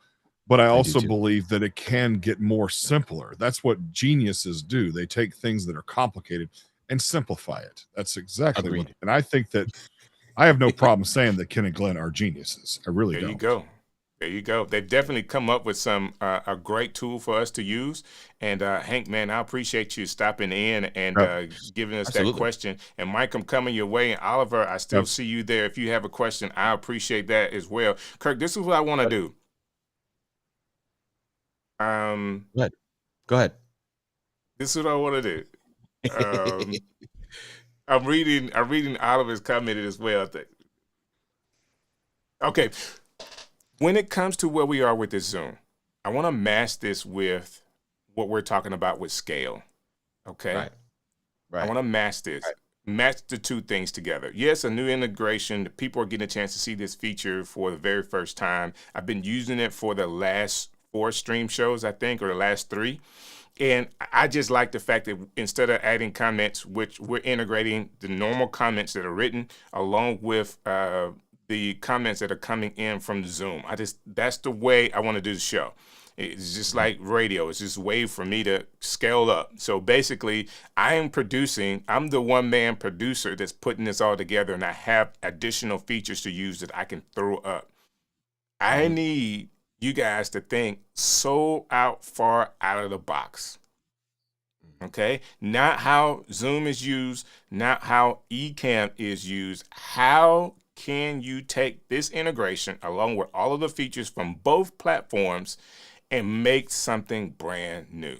But I also believe that it can get more simpler. That's what geniuses do. They take things that are complicated and simplify it. That's exactly what. And I think that I have no problem saying that Ken and Glenn are geniuses. I really don't. There you go. They've definitely come up with a great tool for us to use. And Hank, man, I appreciate you stopping in and giving us that question. And Mike, I'm coming your way. And Oliver, I still see you there. If you have a question, I appreciate that as well. Kirk, this is what I want to do. Go ahead. This is what I want to do. I'm reading Oliver's comment as well. Okay. When it comes to where we are with this Zoom, I want to match this with what we're talking about with scale. Okay. Right. I want to match this. Match the two things together. Yes, a new integration. People are getting a chance to see this feature for the very first time. I've been using it for the last 4 stream shows, I think, or the last 3. And I just like the fact that instead of adding comments, which we're integrating the normal comments that are written along with the comments that are coming in from the Zoom. That's the way I want to do the show. It's just like radio. It's just a way for me to scale up. So basically, I'm the one-man producer that's putting this all together, and I have additional features to use that I can throw up. I need you guys to think so far out of the box. Okay? Not how Zoom is used, not how Ecamm is used. How can you take this integration along with all of the features from both platforms and make something brand new?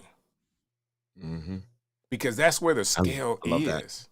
Because that's where the scale is.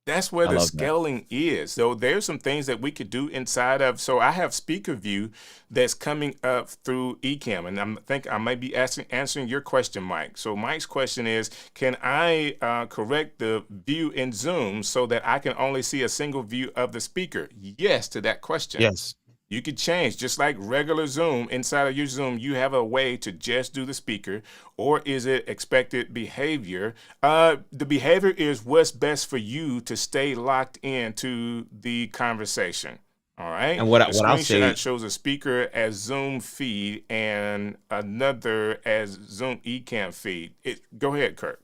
That's where the scaling is. So there's some things that we could do inside of. So I have speaker view that's coming up through Ecamm, and I think I might be answering your question, Mike. So Mike's question is, can I correct the view in Zoom so that I can only see a single view of the speaker? Yes, to that question. Yes. You could change, just like regular Zoom. Inside of your Zoom, you have a way to just do the speaker, or is it expected behavior? The behavior is what's best for you to stay locked into the conversation. All right. And what The I'll say, screenshot shows a speaker as Zoom feed and another as Zoom Ecamm feed. Go ahead, Kirk.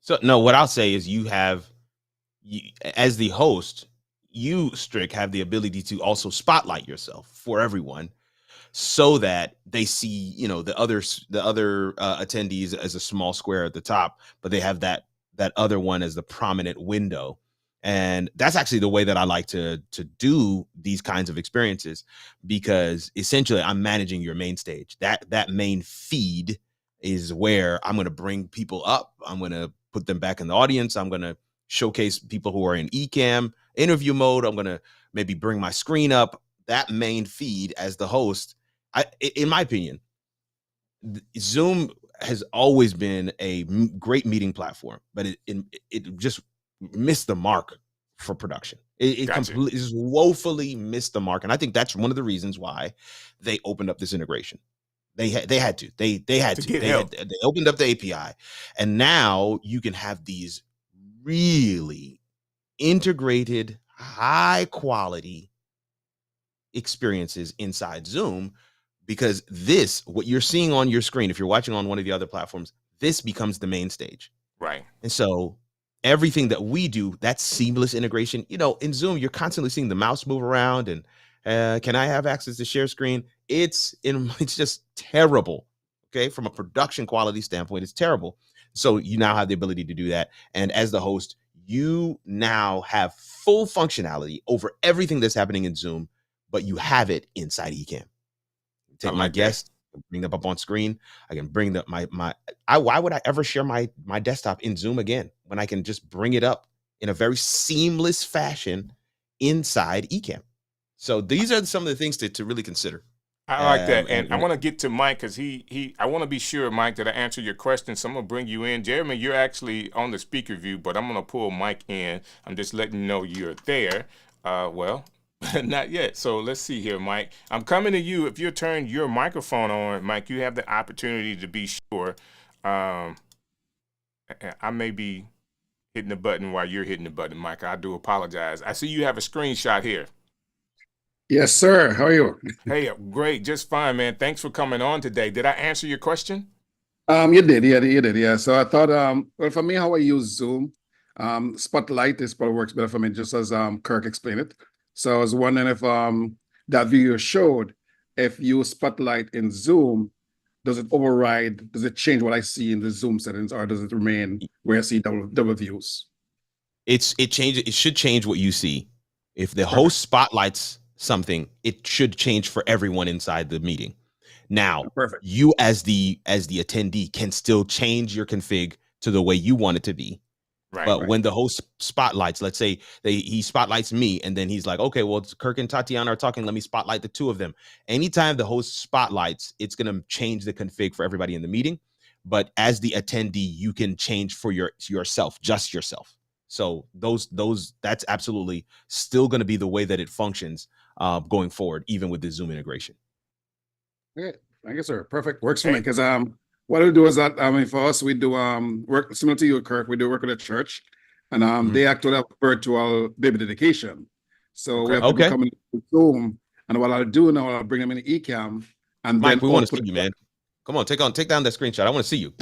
so no, what I'll say is as the host, you, Strick, have the ability to also spotlight yourself for everyone, so that they see, the other attendees as a small square at the top, but they have that other one as the prominent window. And that's actually the way that I like to do these kinds of experiences, because essentially I'm managing your main stage. That main feed is where I'm going to bring people up. I'm going to put them back in the audience. I'm going to showcase people who are in Ecamm interview mode. I'm going to maybe bring my screen up. That main feed as the host, in my opinion, Zoom has always been a great meeting platform, but it just missed the mark for production. It Gotcha. completely just woefully missed the mark, and I think that's one of the reasons why they opened up this integration. They had to. They opened up the API, and now you can have these really integrated, high quality experiences inside Zoom, because what you're seeing on your screen, if you're watching on one of the other platforms, this becomes the main stage. Right. And so everything that we do, that seamless integration, in Zoom, you're constantly seeing the mouse move around and can I have access to share screen? It's just terrible. Okay. From a production quality standpoint, it's terrible. So you now have the ability to do that. And as the host, you now have full functionality over everything that's happening in Zoom, but you have it inside Ecamm. Take my guest, bring them up on screen. I can bring why would I ever share my desktop in Zoom again when I can just bring it up in a very seamless fashion inside Ecamm? So these are some of the things to really consider. I like that. And I want to get to Mike, because I want to be sure, Mike, that I answer your question. So I'm going to bring you in. Jeremy, you're actually on the speaker view, but I'm going to pull Mike in. I'm just letting you know you're there. Well, not yet. So let's see here, Mike. I'm coming to you. If you turn your microphone on, Mike, you have the opportunity to be sure. I may be hitting the button while you're hitting the button, Mike. I do apologize. I see you have a screenshot here. Yes, sir. How are you? Hey, great. Just fine, man. Thanks for coming on today. Did I answer your question? You did. Yeah, you did. Yeah. So I thought, well, for me, how I use Zoom, Spotlight is probably works better for me, just as Kirk explained it. So I was wondering if that video showed, if you Spotlight in Zoom, does it change what I see in the Zoom settings, or does it remain where I see double views? It should change what you see. If the host spotlights something, it should change for everyone inside the meeting. Now, you as the attendee can still change your config to the way you want it to be. But when the host spotlights, let's say he spotlights me, and then he's like, okay, well, Kirk and Tatiana are talking, let me spotlight the two of them. Anytime the host spotlights, it's going to change the config for everybody in the meeting. But as the attendee, you can change for yourself, just yourself. So that's absolutely still going to be the way that it functions going forward, even with the Zoom integration. Okay, thank you, sir. Perfect. Works for me, because what we do is that for us, we do work similar to you, Kirk. We do work at a church, and they actually have virtual baby dedication. So we have people coming to Zoom, and what I'll do now, I'll bring them in Ecamm, and Mike, then we want to see you, man. Come on, take down that screenshot. I want to see you.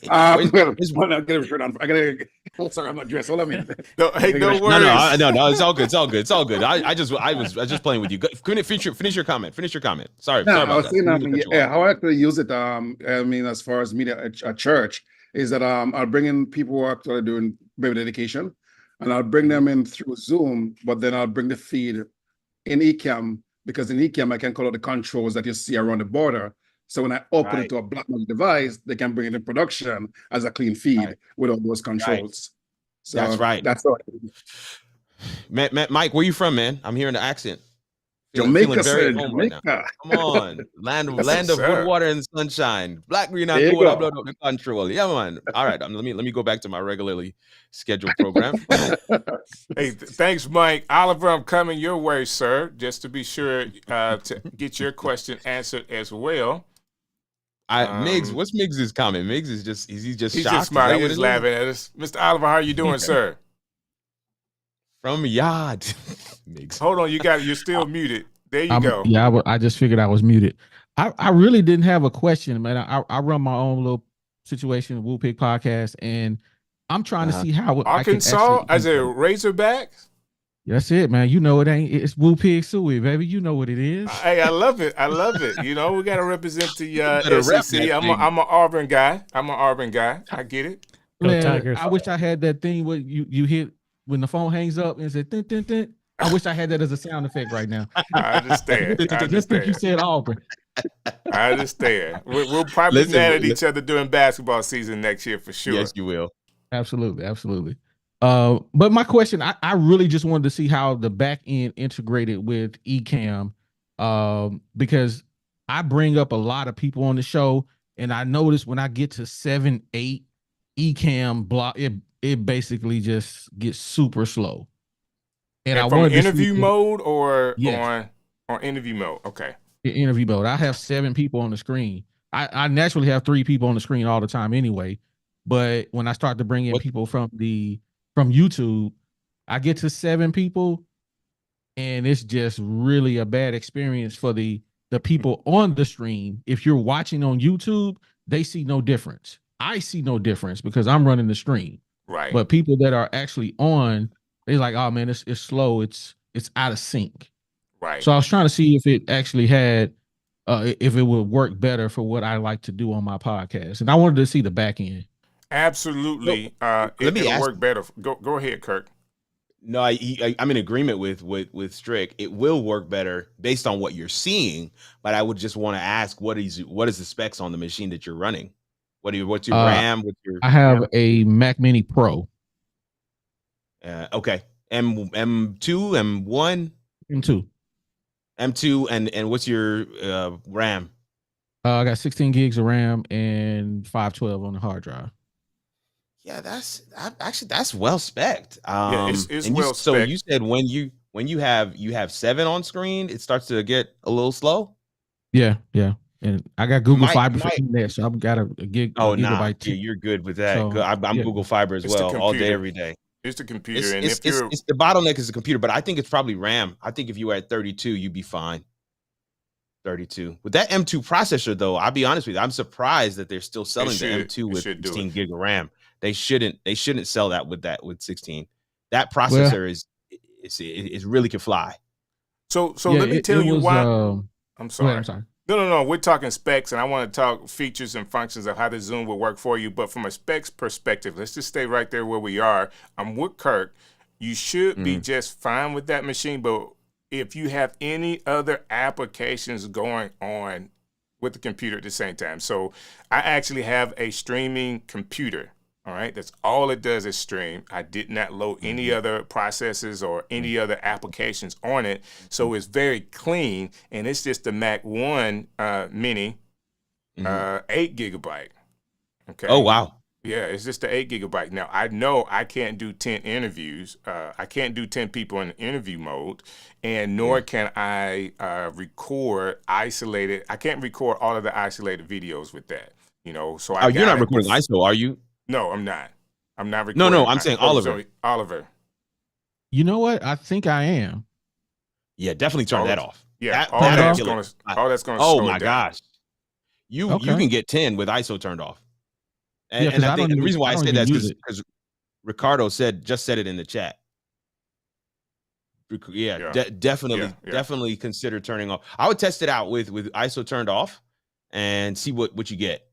I gotta return on. Sorry, I'm not dressed. Hold on a minute. No worries. No, it's all good. It's all good. I was just playing with you. Finish your comment. Sorry about I was that. saying, how I actually use it. I mean, as far as media at church, is that I'll bring in people who are actually doing baby dedication, and I'll bring them in through Zoom, but then I'll bring the feed in Ecamm, because in Ecamm I can call out the controls that you see around the border. So when I open it to a Black Magic device, they can bring it in production as a clean feed with all those controls. So that's right. That's all. Mike, where you from, man? I'm hearing the accent. Jamaica, very sir, at home right now. Jamaica. Come on, land That's of what's wood, up. water, and sunshine. Black, green, and There you gold. I go. blow up the control. Yeah, man. All right, let me go back to my regularly scheduled program. Hey, thanks, Mike. Oliver, I'm coming your way, sir, just to be sure to get your question answered as well. Miggs, what's Miggs's comment? Miggs is just he's just He's shocked. just smiling. He's Is just that what laughing at us. Mr. Oliver, how are you doing, sir? From Yard. Miggs. Hold on, you're still muted. There you go. Yeah, I just figured I was muted. I really didn't have a question, man. I run my own little situation, Woo Pig podcast, and I'm trying to see how Arkansas as a Razorback. That's it, man. You know it ain't. It's Woo Pig Suey, baby. You know what it is. Hey, I love it. I love it. You know, we got to represent the rep SEC. that I'm thing. an Auburn guy. I get it. Go Man, Tigers. I wish I had that thing where you hit when the phone hangs up and said tin, tin, tin. I wish I had that as a sound effect right now. I understand. I Just think you understand. said Auburn. I understand. We'll probably Listen, mad at each other during basketball season next year for sure. Yes, you will. Absolutely, absolutely. But my question, I really just wanted to see how the back end integrated with Ecamm, because I bring up a lot of people on the show, and I notice when I get to 7, 8 Ecamm block, it basically just gets super slow. And I from wanted to see interview mode or Yes. on interview mode. Okay. interview mode. I have 7 people on the screen. I naturally have 3 people on the screen all the time anyway. But when I start to bring in people from YouTube, I get to 7 people, and it's just really a bad experience for the people on the stream. If you're watching on YouTube, they see no difference. I see no difference because I'm running the stream. Right. But people that are actually on, they're like, oh man, it's slow. It's out of sync. Right. So I was trying to see if it actually had, if it would work better for what I like to do on my podcast. And I wanted to see the back end. Absolutely. It'll work better. Go ahead, Kirk. No, I'm in agreement with Strick. It will work better based on what you're seeing, but I would just want to ask, what is the specs on the machine that you're running? What's your RAM? I have a Mac Mini Pro. Okay, M2, M1, M2, and what's your RAM? I got 16 gigs of RAM and 512 on the hard drive. Yeah, that's well spec'd. Yeah, it's well spec'd. So you said when you have 7 on screen, it starts to get a little slow. Yeah. And I got Google Fiber for internet, so I've got a gig. Oh, gigabyte. Yeah, you're good with that. So, I'm Google Fiber as well, all day, every day. It's the computer, It's the bottleneck is the computer, but I think it's probably RAM. I think if you were at 32, you'd be fine. 32 with that M2 processor, though. I'll be honest with you, I'm surprised that they're still selling the M2 with 16 gig of RAM. They shouldn't sell that with 16. That processor is really can fly. So let me tell you why. I'm sorry. I'm sorry. No. We're talking specs, and I want to talk features and functions of how the Zoom will work for you. But from a specs perspective, let's just stay right there where we are. I'm with Kirk. You should be just fine with that machine, but if you have any other applications going on with the computer at the same time. So I actually have a streaming computer. All right, that's all it does is stream. I did not load any other processes or any other applications on it. So it's very clean, and it's just the Mac 1 Mini, 8 gigabyte. Okay. Oh, wow. Yeah, it's just the 8 gigabyte. Now, I know I can't do 10 interviews. I can't do 10 people in interview mode, and nor can I record isolated. I can't record all of the isolated videos with that. So you're not recording ISO, are you? No, I'm not. I'm not recording. No, I'm saying Oliver. Oliver. You know what? I think I am. Yeah, definitely turn that off. Yeah, all that's going to Oh slow my it down. gosh. You can get 10 with ISO turned off. And, Yeah, and I think the even- reason why I don't said even that use is it. because Ricardo just said it in the chat. Definitely consider turning off. I would test it out with ISO turned off and see what you get.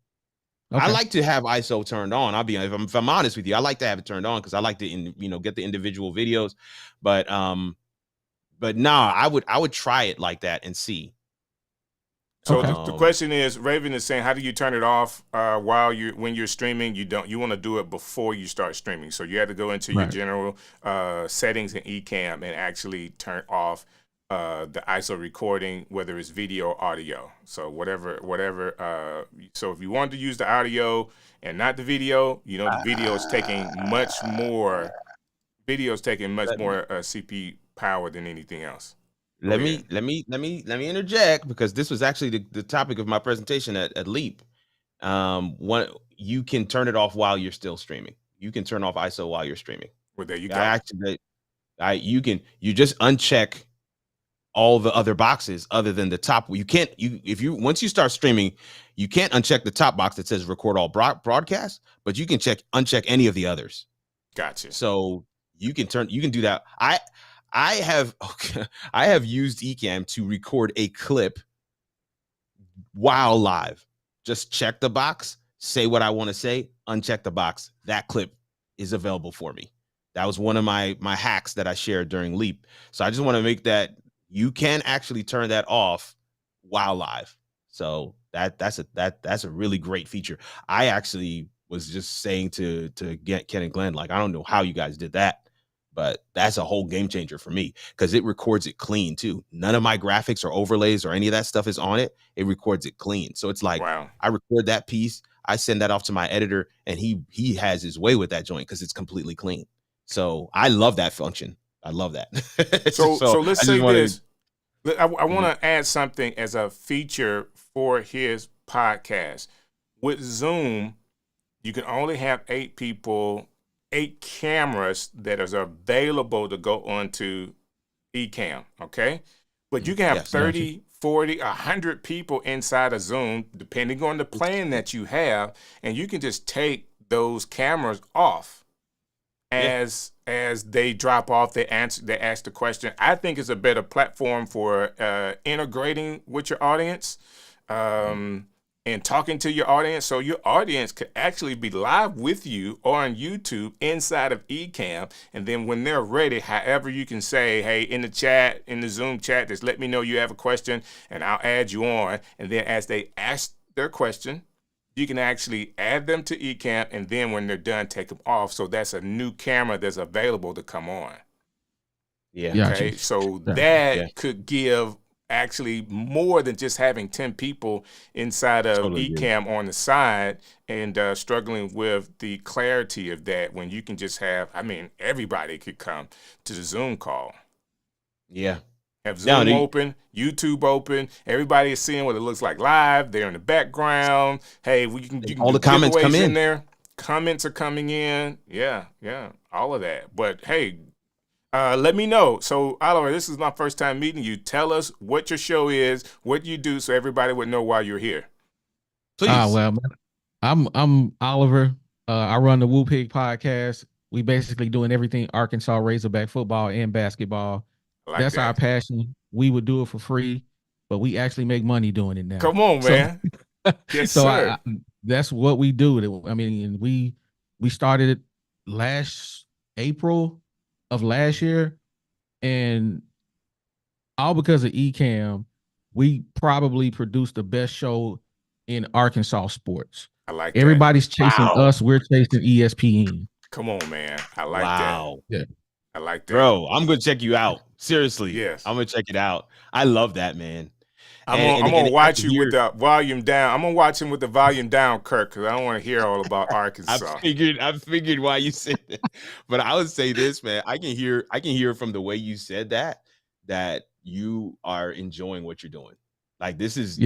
Okay. I like to have ISO turned on. If I'm honest with you, I like to have it turned on because I like to get the individual videos. But nah, I would try it like that and see. So the question is, Raven is saying, how do you turn it off when you're streaming? You want to do it before you start streaming. So you have to go into your general settings in Ecamm and actually turn off the ISO recording, whether it's video or audio. So whatever. So if you want to use the audio and not the video, the video is taking much more. Video is taking much more CPU power than anything else. Let me interject, because this was actually the topic of my presentation at Leap. You can turn it off while you're still streaming. You can turn off ISO while you're streaming. Well, there you go. You just uncheck all the other boxes other than the top. Once you start streaming, you can't uncheck the top box that says record all broadcast, but you can uncheck any of the others. Gotcha. So you can do that. I have used Ecamm to record a clip while live. Just check the box, say what I want to say, uncheck the box. That clip is available for me. That was one of my hacks that I shared during Leap. So I just want to make that you can actually turn that off while live. So that's a really great feature. I actually was just saying to get Ken and Glenn, like, I don't know how you guys did that, but that's a whole game changer for me, because it records it clean too. None of my graphics or overlays or any of that stuff is on it. It records it clean. So it's like, wow. I record that piece, I send that off to my editor, and he has his way with that joint because it's completely clean. So I love that function. I love that. So let's say this. I want to add something as a feature for his podcast. With Zoom, you can only have 8 people, 8 cameras that are available to go onto Ecamm, okay? But you can have 30, 40, 100 people inside of Zoom, depending on the plan that you have, and you can just take those cameras off as they drop off, they ask the question. I think it's a better platform for integrating with your audience and talking to your audience, so your audience could actually be live with you or on YouTube inside of Ecamm, and then when they're ready, however you can say, hey, in the chat, in the Zoom chat, just let me know you have a question, and I'll add you on, and then as they ask their question, you can actually add them to Ecamm, and then when they're done, take them off. So that's a new camera that's available to come on. Yeah. Okay. So that could give actually more than just having 10 people inside of Ecamm on the side and struggling with the clarity of that, when you can just have, everybody could come to the Zoom call. Yeah. Have Zoom open, YouTube open. Everybody is seeing what it looks like live. They're in the background. Hey, you can all the comments come in there. Comments are coming in. Yeah, all of that. But hey, let me know. So Oliver, this is my first time meeting you. Tell us what your show is, what you do, so everybody would know why you're here. Please. Well, I'm Oliver. I run the Woo Pig podcast. We basically doing everything Arkansas Razorback football and basketball. That's our passion. We would do it for free, but we actually make money doing it now. Come on, man. Yes, sir. That's what we do. We started it last April of last year, and all because of Ecamm, we probably produced the best show in Arkansas sports. I like Everybody's chasing us. We're chasing ESPN. Come on, man. I like that. Yeah. I like that. Bro, I'm going to check you out. Seriously. Yes. I'm going to check it out. I love that, man. I'm going to watch you with the volume down. I'm going to watch him with the volume down, Kirk, because I don't want to hear all about Arkansas. I figured why you said that. But I would say this, man. I can hear from the way you said that you are enjoying what you're doing. Like, this is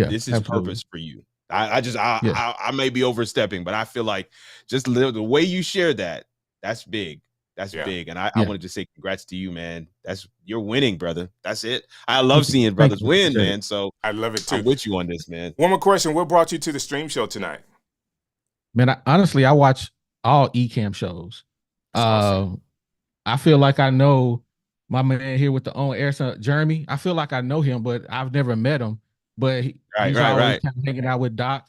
purpose for you. I may be overstepping, but I feel like just the way you share that, that's big. That's big. And I wanted to say congrats to you, man. You're winning, brother. That's it. I love seeing brothers win, man. So I love it too. I'm with you on this, man. One more question. What brought you to the stream show tonight? Man, honestly, I watch all Ecamm shows. Awesome. I feel like I know my man here with the on air, Jeremy. I feel like I know him, but I've never met him. But he's always kind of hanging out with Doc.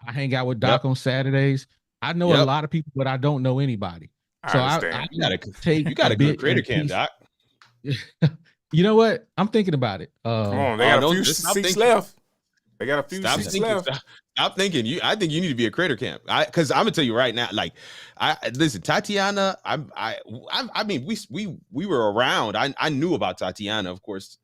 I hang out with Doc on Saturdays. I know a lot of people, but I don't know anybody. So I you got a good creator camp, Doc. You know what? I'm thinking about it. Come on, they got a few seats left. They got a few seats left. Stop thinking. I think you need to be a creator camp. Because I'm gonna tell you right now. Like, listen, Tatiana. I mean, we were around. I knew about Tatiana, of course,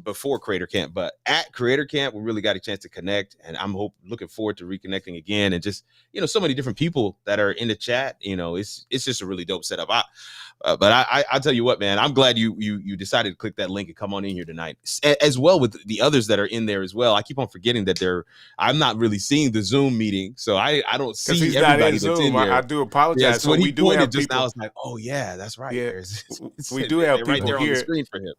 before Creator Camp, but at Creator Camp, we really got a chance to connect, and I'm looking forward to reconnecting again, and just so many different people that are in the chat. It's just a really dope setup. But I'll tell you what, man, I'm glad you decided to click that link and come on in here tonight, as well with the others that are in there as well. I keep on forgetting that I'm not really seeing the Zoom meeting, so I don't see everybody that's in there. I do apologize. Yeah, so when we he do pointed have just people. now, I was like, oh yeah, that's right. Yeah, we They're do have right people there here on the screen for him.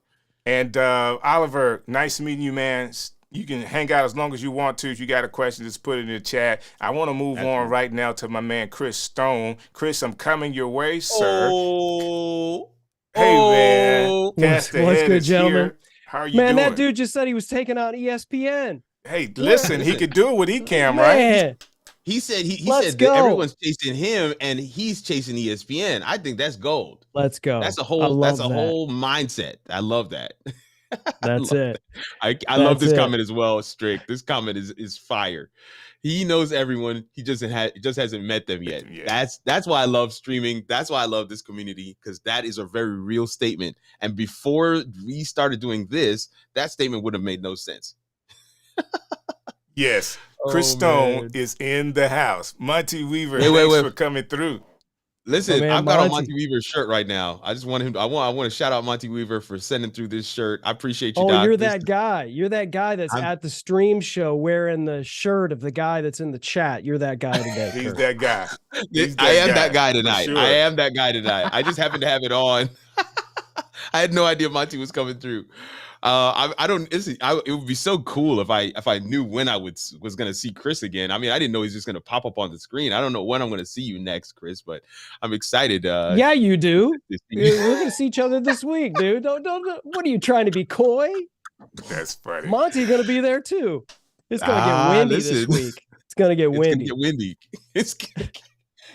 And Oliver, nice meeting you, man. You can hang out as long as you want to. If you got a question, just put it in the chat. I want to move on right now to my man, Chris Stone. Chris, I'm coming your way, sir. Hey, man. What's good, gentlemen? Here. How are you doing? Man, that dude just said he was taking out ESPN. Hey, listen, he could do it with Ecamm, Man. right? He said he said that everyone's chasing him and he's chasing ESPN. I think that's gold. Let's go. That's a whole mindset. I love that. That's it. I love this comment as well, Strick. This comment is fire. He knows everyone. He just hasn't met them yet. That's why I love streaming. That's why I love this community, because that is a very real statement. And before we started doing this, that statement would have made no sense. Yes. Chris Stone is in the house. Monty Weaver, thanks for coming through. Listen, I've got on Monty Weaver's shirt right now. I just want him. I want to shout out Monty Weaver for sending through this shirt. I appreciate you. Doc. You're that guy. You're that guy that's at the stream show wearing the shirt of the guy that's in the chat. You're that guy today. He's that guy. I am that guy tonight. Sure. I am that guy tonight. I just happened to have it on. I had no idea Monty was coming through. I don't. It would be so cool if I knew when I was going to see Chris again. I mean, I didn't know he's just going to pop up on the screen. I don't know when I'm going to see you next, Chris, but I'm excited. Yeah, you do. We're going to see each other this week, dude. Don't. What are you trying to be coy? That's funny. Monty's going to be there too. It's going to get windy this week. It's going to get windy.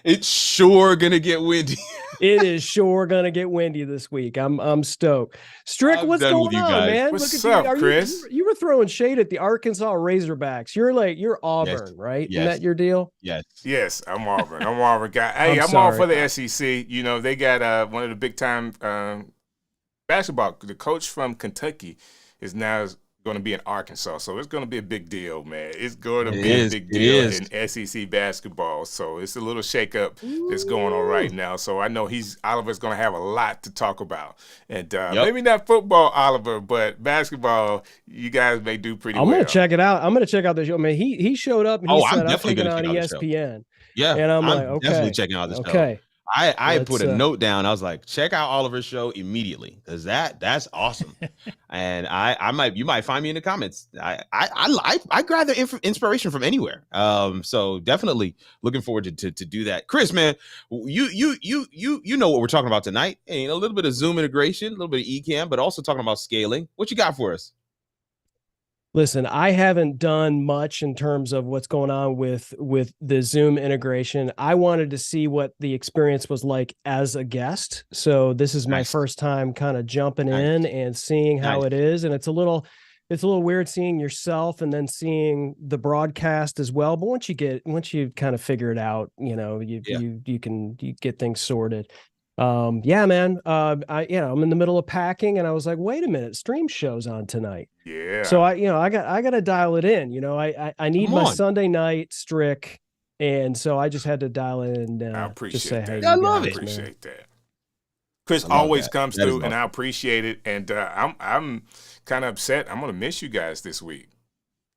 It's sure going to get windy. It is sure gonna get windy this week. I'm stoked. Strick, what's going on, man? What's up, Chris? You were throwing shade at the Arkansas Razorbacks. You're Auburn, right? Yes. Isn't that your deal? Yes, I'm Auburn. I'm Auburn guy. Hey, I'm all for the SEC. They got one of the big time basketball. The coach from Kentucky is now going to be in Arkansas, so it's going to be a big deal, man. It's going to be a big deal in SEC basketball. So it's a little shakeup that's going on right now. So I know Oliver's going to have a lot to talk about, and maybe not football, Oliver, but basketball. You guys may do pretty well. I'm going to check it out. I'm going to check out the show. Man, he showed up and he said, I'm definitely going to check out ESPN. Yeah, and I'm like, okay, definitely checking out the show. Okay. I put a note down. I was like, check out Oliver's show immediately, because that's awesome. And you might find me in the comments. I gather inspiration from anywhere. So definitely looking forward to do that. Chris, man, you know what we're talking about tonight. A little bit of Zoom integration, a little bit of Ecamm, but also talking about scaling. What you got for us? Listen, I haven't done much in terms of what's going on with the Zoom integration. I wanted to see what the experience was like as a guest. So this is my first time kind of jumping in and seeing how it is. And it's a little weird seeing yourself and then seeing the broadcast as well. But once you kind of figure it out, you can get things sorted. Yeah, man. I'm in the middle of packing and I was like, wait a minute, stream show's on tonight. Yeah. So I got to dial it in. I need my Sunday night Strick, and so I just had to dial it in. I appreciate just say, that. Hey, I love it. Appreciate that. Chris always comes through, and I appreciate it. And I'm kind of upset. I'm gonna miss you guys this week.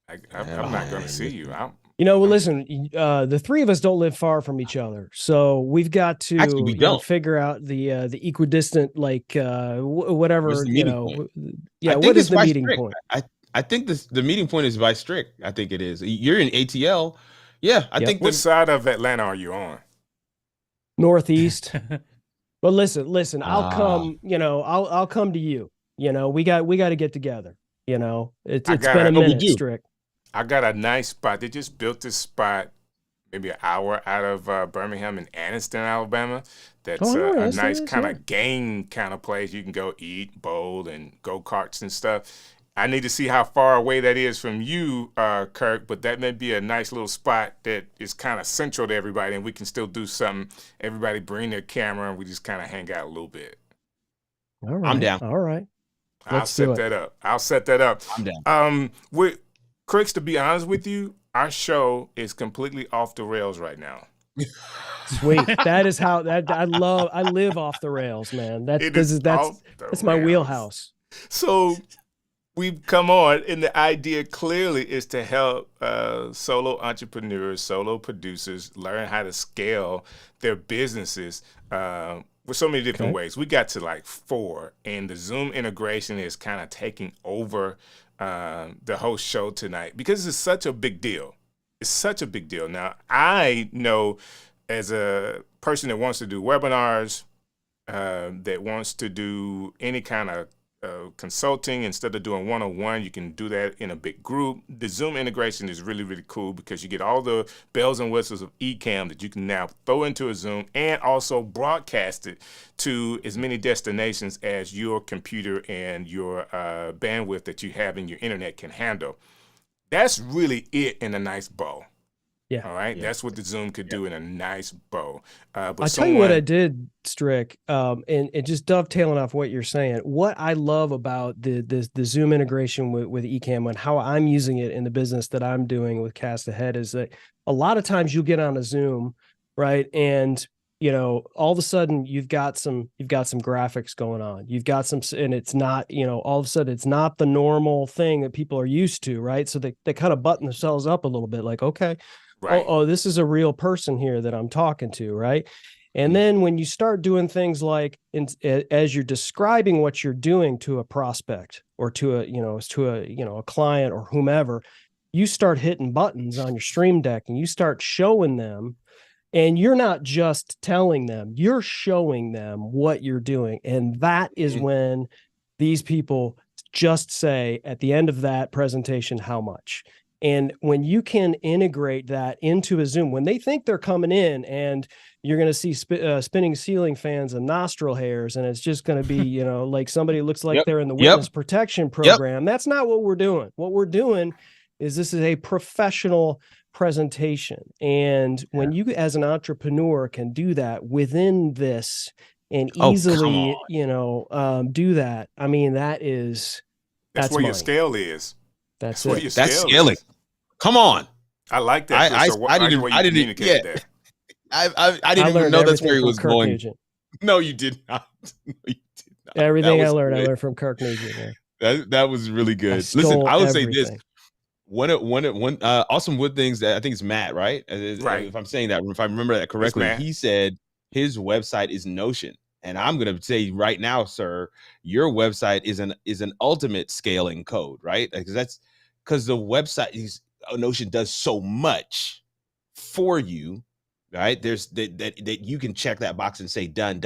I'm not gonna see you. Listen, the three of us don't live far from each other, so we've got to figure out the equidistant, whatever, What is the meeting point? I think the meeting point is by Strick. I think it is. You're in ATL. Yeah, I think. What side of Atlanta are you on? Northeast. But listen, I'll come, I'll come to you. We got to get together. It's been a minute, Strick. I got a nice spot. They just built this spot maybe an hour out of Birmingham in Anniston, Alabama. That's a nice kind of gang kind of place. You can go eat, bowl, and go-karts and stuff. I need to see how far away that is from you, Kirk, but that may be a nice little spot that is kind of central to everybody, and we can still do something. Everybody bring their camera, and we just kind of hang out a little bit. All right. I'm down. All right. I'll set that up. I'll set that up. I'm down. With Chris, to be honest with you, our show is completely off the rails right now. Sweet. That is how that I live off the rails, man. That's my wheelhouse. So we've come on, and the idea clearly is to help solo entrepreneurs, solo producers learn how to scale their businesses with so many different ways. We got to like 4, and the Zoom integration is kind of taking over the whole show tonight because it's such a big deal. It's such a big deal. Now, I know as a person that wants to do webinars, that wants to do any kind of consulting, instead of doing one-on-one, you can do that in a big group. The Zoom integration is really, really cool because you get all the bells and whistles of Ecamm that you can now throw into a Zoom and also broadcast it to as many destinations as your computer and your bandwidth that you have in your internet can handle. That's really it in a nice bow. Yeah. All right. Yeah. That's what the Zoom could do in a nice bow. I'll tell you what I did, Strick, and just dovetailing off what you're saying. What I love about the Zoom integration with Ecamm and how I'm using it in the business that I'm doing with Cast Ahead is that a lot of times you get on a Zoom, right? And all of a sudden you've got some graphics going on. You've got some, and it's not, all of a sudden it's not the normal thing that people are used to, right? So they kind of button themselves up a little bit, like, okay. Right. Oh, this is a real person here that I'm talking to, right? And then when you start doing things like as you're describing what you're doing to a prospect or to a client or whomever, you start hitting buttons on your Stream Deck and you start showing them, and you're not just telling them, you're showing them what you're doing. And that is when these people just say at the end of that presentation, how much. And when you can integrate that into a Zoom, when they think they're coming in and you're going to see spinning ceiling fans and nostril hairs, and it's just going to be, like somebody looks like they're in the witness protection program. That's not what we're doing. What we're doing is this is a professional presentation. And when you as an entrepreneur can do that within this and easily, do that, I mean, that's where money. Your scale is. That's where it. Your scale That's scaling. is. Come on. I like that. I didn't. Yeah. I didn't even know that's where he was going. Nugent. No, you did not. No, you did not. Everything I learned from Kirk Nugent. That was really good. Listen, I would say this. One awesome wood things that I think it's Matt, right? Right. If I'm saying that, if I remember that correctly, he said his website is Notion. And I'm going to say right now, sir, your website is an ultimate scaling code, right? Because the website Notion does so much for you, right? There's that you can check that box and say done.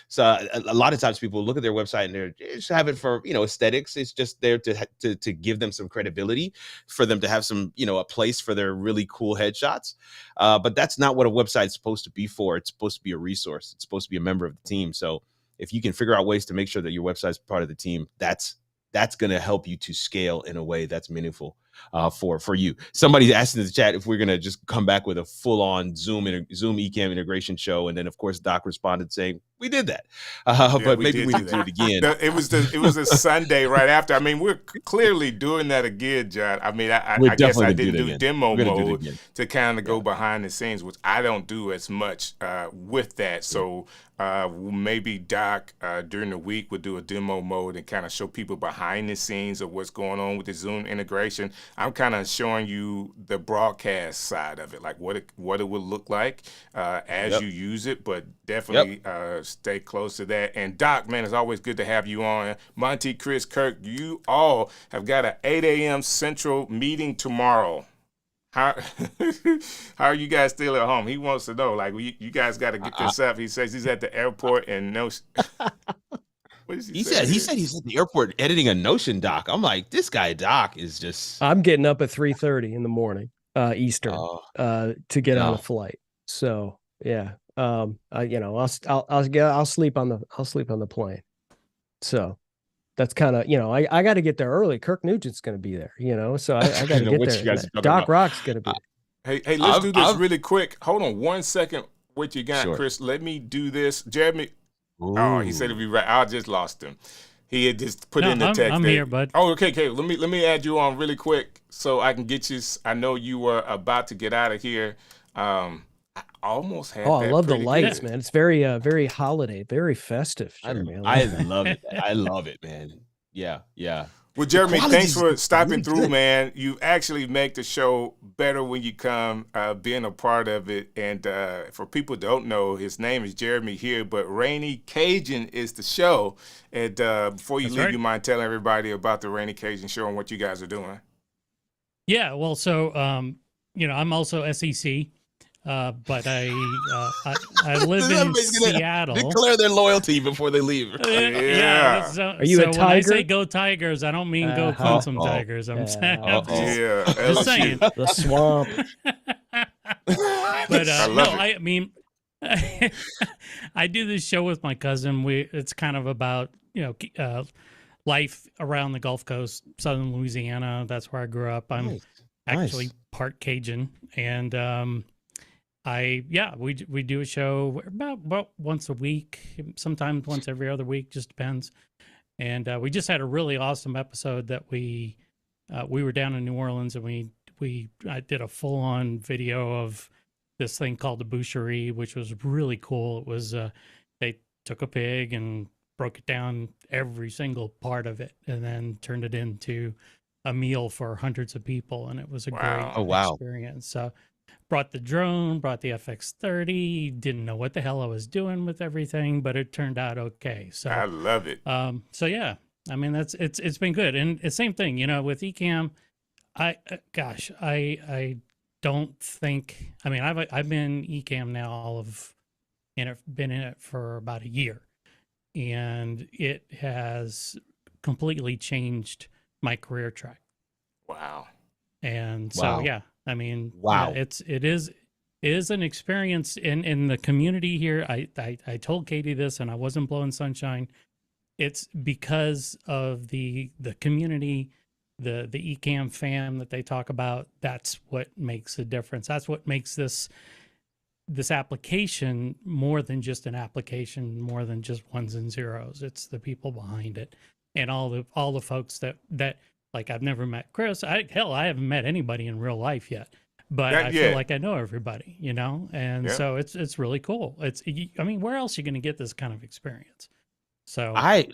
So a lot of times people look at their website and they just have it for aesthetics. It's just there to give them some credibility, for them to have some a place for their really cool headshots. But that's not what a website is supposed to be for. It's supposed to be a resource. It's supposed to be a member of the team. So if you can figure out ways to make sure that your website is part of the team, that's going to help you to scale in a way that's meaningful for you. Somebody's asking in the chat if we're going to just come back with a full-on Zoom Ecamm integration show, and then of course Doc responded saying we did that, but maybe we need to do it again. No, it was a Sunday right after. I mean, we're clearly doing that again, John. I mean, I guess I didn't do demo mode to kind of go behind the scenes, which I don't do as much with that. So maybe Doc during the week would do a demo mode and kind of show people behind the scenes of what's going on with the Zoom integration. I'm kind of showing you the broadcast side of it, like what it would look like as you use it, but definitely stay close to that. And Doc, man, it's always good to have you on. Monty, Chris, Kirk, you all have got an 8 a.m. Central meeting tomorrow. How are you guys still at home? He wants to know, like, you guys got to get this up. He says he's at the airport and no. What does he said he's at the airport editing a Notion doc. I'm like, this guy Doc is just. I'm getting up at 3:30 in the morning Eastern to get on a flight. So yeah, I'll sleep on the plane. So that's kind of, I got to get there early. Kirk Nugent's going to be there, so I got to get there. Doc Rock's going to be there. Hey, let's do this really quick. Hold on 1 second. What you got, Chris? Let me do this. Jeremy. Ooh. Oh, he said it'd be right. I just lost him. He had just put in the text. I'm here, bud. Oh, okay. Let me add you on really quick so I can get you. I know you were about to get out of here. I almost had. Oh, I love the pretty lights, good. man. It's very holiday, very festive, Jeremy. I love it. I love it, man. Yeah. Well, Jeremy, thanks for stopping through, man. You actually make the show better when you come, being a part of it. And for people who don't know, his name is Jeremy here, but Rainy Cajun is the show. And before you leave, you mind telling everybody about the Rainy Cajun show and what you guys are doing? Yeah, well, so I'm also SEC. But I live in Seattle. Declare their loyalty before they leave. Yeah. Are you a tiger? When I say go Tigers, I don't mean go Clemson Tigers. I'm saying, just saying. The swamp. But I mean, I do this show with my cousin. It's kind of about life around the Gulf Coast, southern Louisiana. That's where I grew up. I'm actually part Cajun, and we do a show about once a week, sometimes once every other week, just depends. And we just had a really awesome episode that we were down in New Orleans, and I did a full on video of this thing called the boucherie, which was really cool. It was they took a pig and broke it down, every single part of it, and then turned it into a meal for hundreds of people, and it was a great experience. So brought the drone, brought the FX30, didn't know what the hell I was doing with everything, but it turned out okay. So I love it. So yeah, I mean, it's been good. And the same thing, with Ecamm, I don't think, I mean, I've been Ecamm now been in it for about a year, and it has completely changed my career track. Wow. And so, yeah, I mean, wow, it is an experience in the community here. I told Katie this, and I wasn't blowing sunshine. It's because of the community, the Ecamm fam that they talk about. That's what makes a difference. That's what makes this application more than just an application, more than just ones and zeros. It's the people behind it, and all the folks that like, I've never met Chris. I haven't met anybody in real life yet, but I feel like I know everybody, and so it's really cool. I mean, where else are you going to get this kind of experience? So I've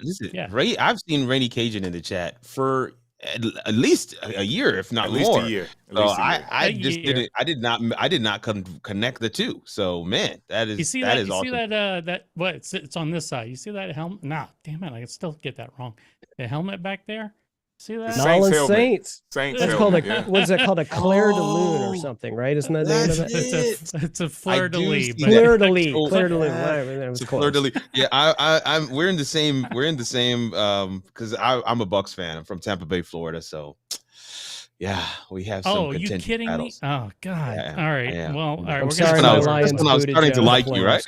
seen Rainy Cajun in the chat for at least a year, if not more. At least a year. I did not connect the two. So man, that is awesome. See that it's on this side. You see that helmet? Nah, damn it, I can still get that wrong. The helmet back there. See that? Saints. That's called what is that called? A clair de lune or something, right? Isn't that the name of it? It's a fleur de lis. Fleur de lis. Fleur de lis. That was close. Fleur de lis. Yeah, we're in the same because I'm a Bucks fan. I'm from Tampa Bay, Florida, so yeah, we have some. Oh, you kidding battles. me? Oh God! All right. Yeah. Well, all right. I'm sorry, that's when I was starting to like you, right?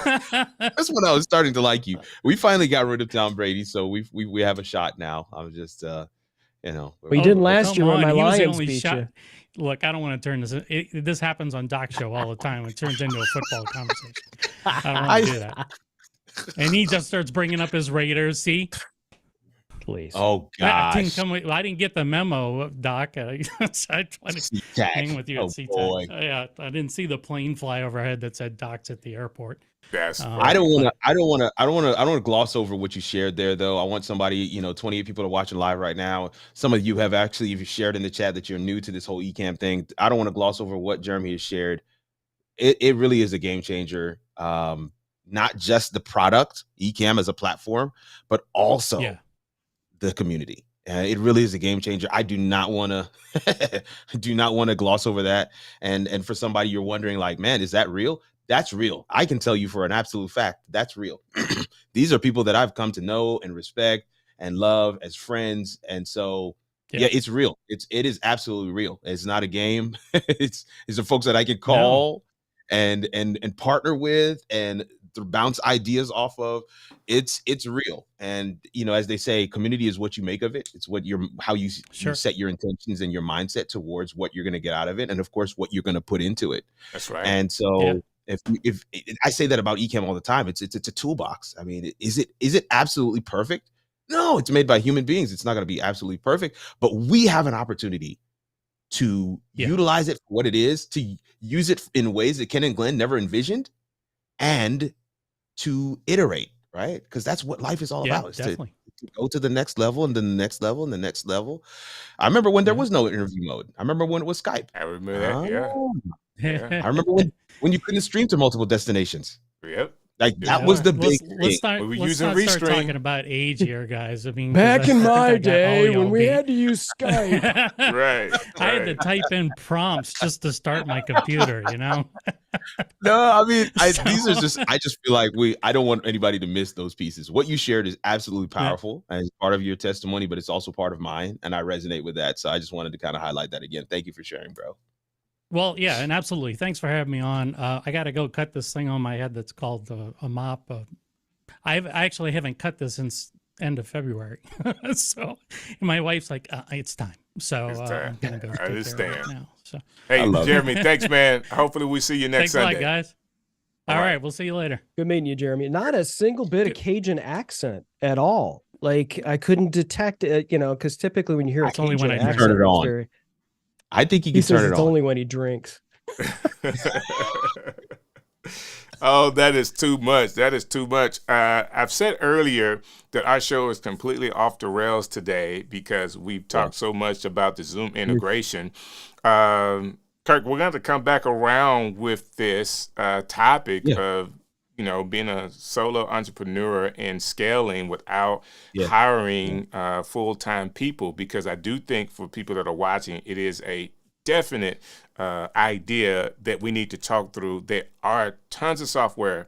That's when I was starting to like you. We finally got rid of Tom Brady, so we have a shot now. I was just, Well, you didn't last year when my Lions beat you. Look, I don't want to turn this. This happens on Doc Show all the time. It turns into a football conversation. I don't want to do that. And he just starts bringing up his Raiders. See. Please. Oh gosh. I didn't get the memo, Doc. I tried to hang with you at SeaTac. Yeah, I didn't see the plane fly overhead that said Doc's at the airport. Yes. I don't want to gloss over what you shared there, though. I want somebody, 28 people are watching live right now. Some of you have actually shared in the chat that you're new to this whole Ecamm thing. I don't want to gloss over what Jeremy has shared. It really is a game changer. Not just the product, Ecamm as a platform, but also the community. It really is a game changer. I do not want to gloss over that. And for somebody you're wondering, like, man, is that real? That's real. I can tell you for an absolute fact that's real. These are people that I've come to know and respect and love as friends. And so yeah, it's real. It is absolutely real. It's not a game. It's the folks that I can call and partner with and bounce ideas off of. It's real. And as they say, community is what you make of it. It's how you set your intentions and your mindset towards what you're going to get out of it, and of course what you're going to put into it. That's right. And so if I say that about Ecamm all the time, it's a toolbox. I mean, is it absolutely perfect? No, it's made by human beings. It's not going to be absolutely perfect, but we have an opportunity to utilize it for what it is, to use it in ways that Ken and Glenn never envisioned, and to iterate, right? Because that's what life is all about. Is to go to the next level and then the next level and the next level. I remember when there was no interview mode. I remember when it was Skype. I remember that. Yeah. I remember when you couldn't stream to multiple destinations. Yep. Like that was the big let's thing. let's not start talking about age here, guys. I mean, back in my day when we had to use Skype, right? I had to type in prompts just to start my computer. You know. No, I mean, these are just. I just feel like I don't want anybody to miss those pieces. What you shared is absolutely powerful and it's part of your testimony, but it's also part of mine, and I resonate with that. So I just wanted to kind of highlight that again. Thank you for sharing, bro. Well, yeah, and absolutely. Thanks for having me on. I got to go cut this thing on my head that's called a mop. I actually haven't cut this since end of February. So my wife's like, it's time. So I'm going to go take care of it now. So, hey, Jeremy, thanks, man. Hopefully we see you next Sunday. Thanks a lot, guys. All right, we'll see you later. Good meeting you, Jeremy. Not a single bit of Cajun accent at all. Like I couldn't detect it, because typically when you hear a Cajun when I accent, turn it on. I think he can turn it on. It's only when he drinks. Oh, that is too much. That is too much. I've said earlier that our show is completely off the rails today because we've talked so much about the Zoom integration. Kirk, we're going to come back around with this topic of, being a solo entrepreneur and scaling without hiring full-time people, because I do think for people that are watching, it is a definite idea that we need to talk through. There are tons of software,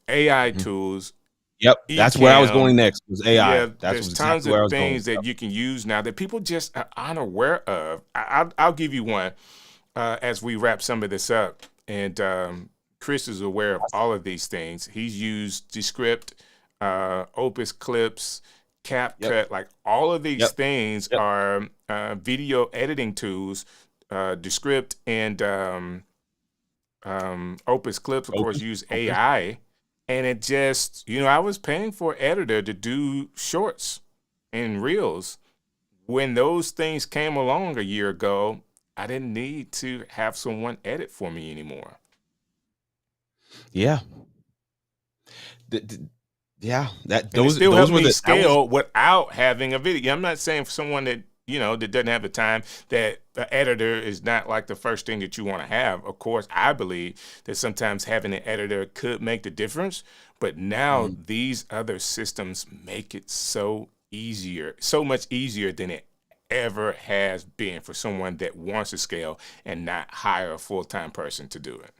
AI tools. Yep, that's where I was going next, was AI. Yeah, there's tons of things that you can use now that people just are unaware of. I'll give you one as we wrap some of this up. And Chris is aware of all of these things. He's used Descript, Opus Clips, CapCut, like all of these things are video editing tools. Descript and Opus Clips, of course, use AI. And it just, I was paying for an editor to do shorts and reels. When those things came along a year ago, I didn't need to have someone edit for me anymore. Yeah. Those were the scale without having a video. I'm not saying for someone that that doesn't have the time, that the editor is not like the first thing that you want to have. Of course, I believe that sometimes having an editor could make the difference, but now these other systems make it so much easier than it ever has been for someone that wants to scale and not hire a full-time person to do it.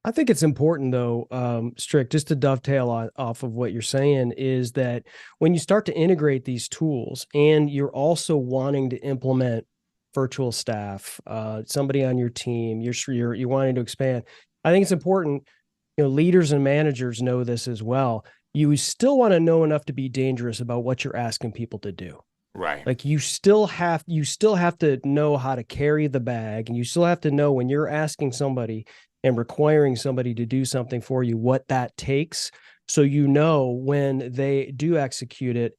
I think it's important, though, Strick, just to dovetail off of what you're saying, is that when you start to integrate these tools and you're also wanting to implement virtual staff, somebody on your team, you're wanting to expand, I think it's important, leaders and managers know this as well. You still want to know enough to be dangerous about what you're asking people to do. Right. Like you still have to know how to carry the bag, and you still have to know when you're asking somebody and requiring somebody to do something for you, what that takes. So, when they do execute it,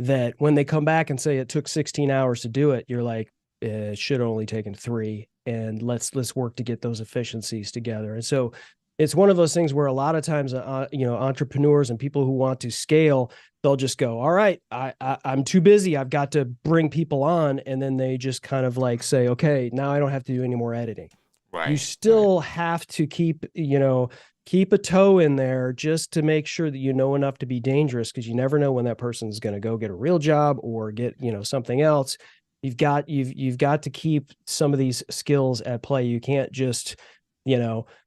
that when they come back and say it took 16 hours to do it, you're like, it should have only taken 3, and let's work to get those efficiencies together. And so it's one of those things where a lot of times, entrepreneurs and people who want to scale, they'll just go, all right, I'm too busy. I've got to bring people on. And then they just kind of like say, okay, now I don't have to do any more editing. Right. You still have to keep a toe in there just to make sure that you know enough to be dangerous, because you never know when that person's going to go get a real job or get, something else. You've got to keep some of these skills at play. You can't just,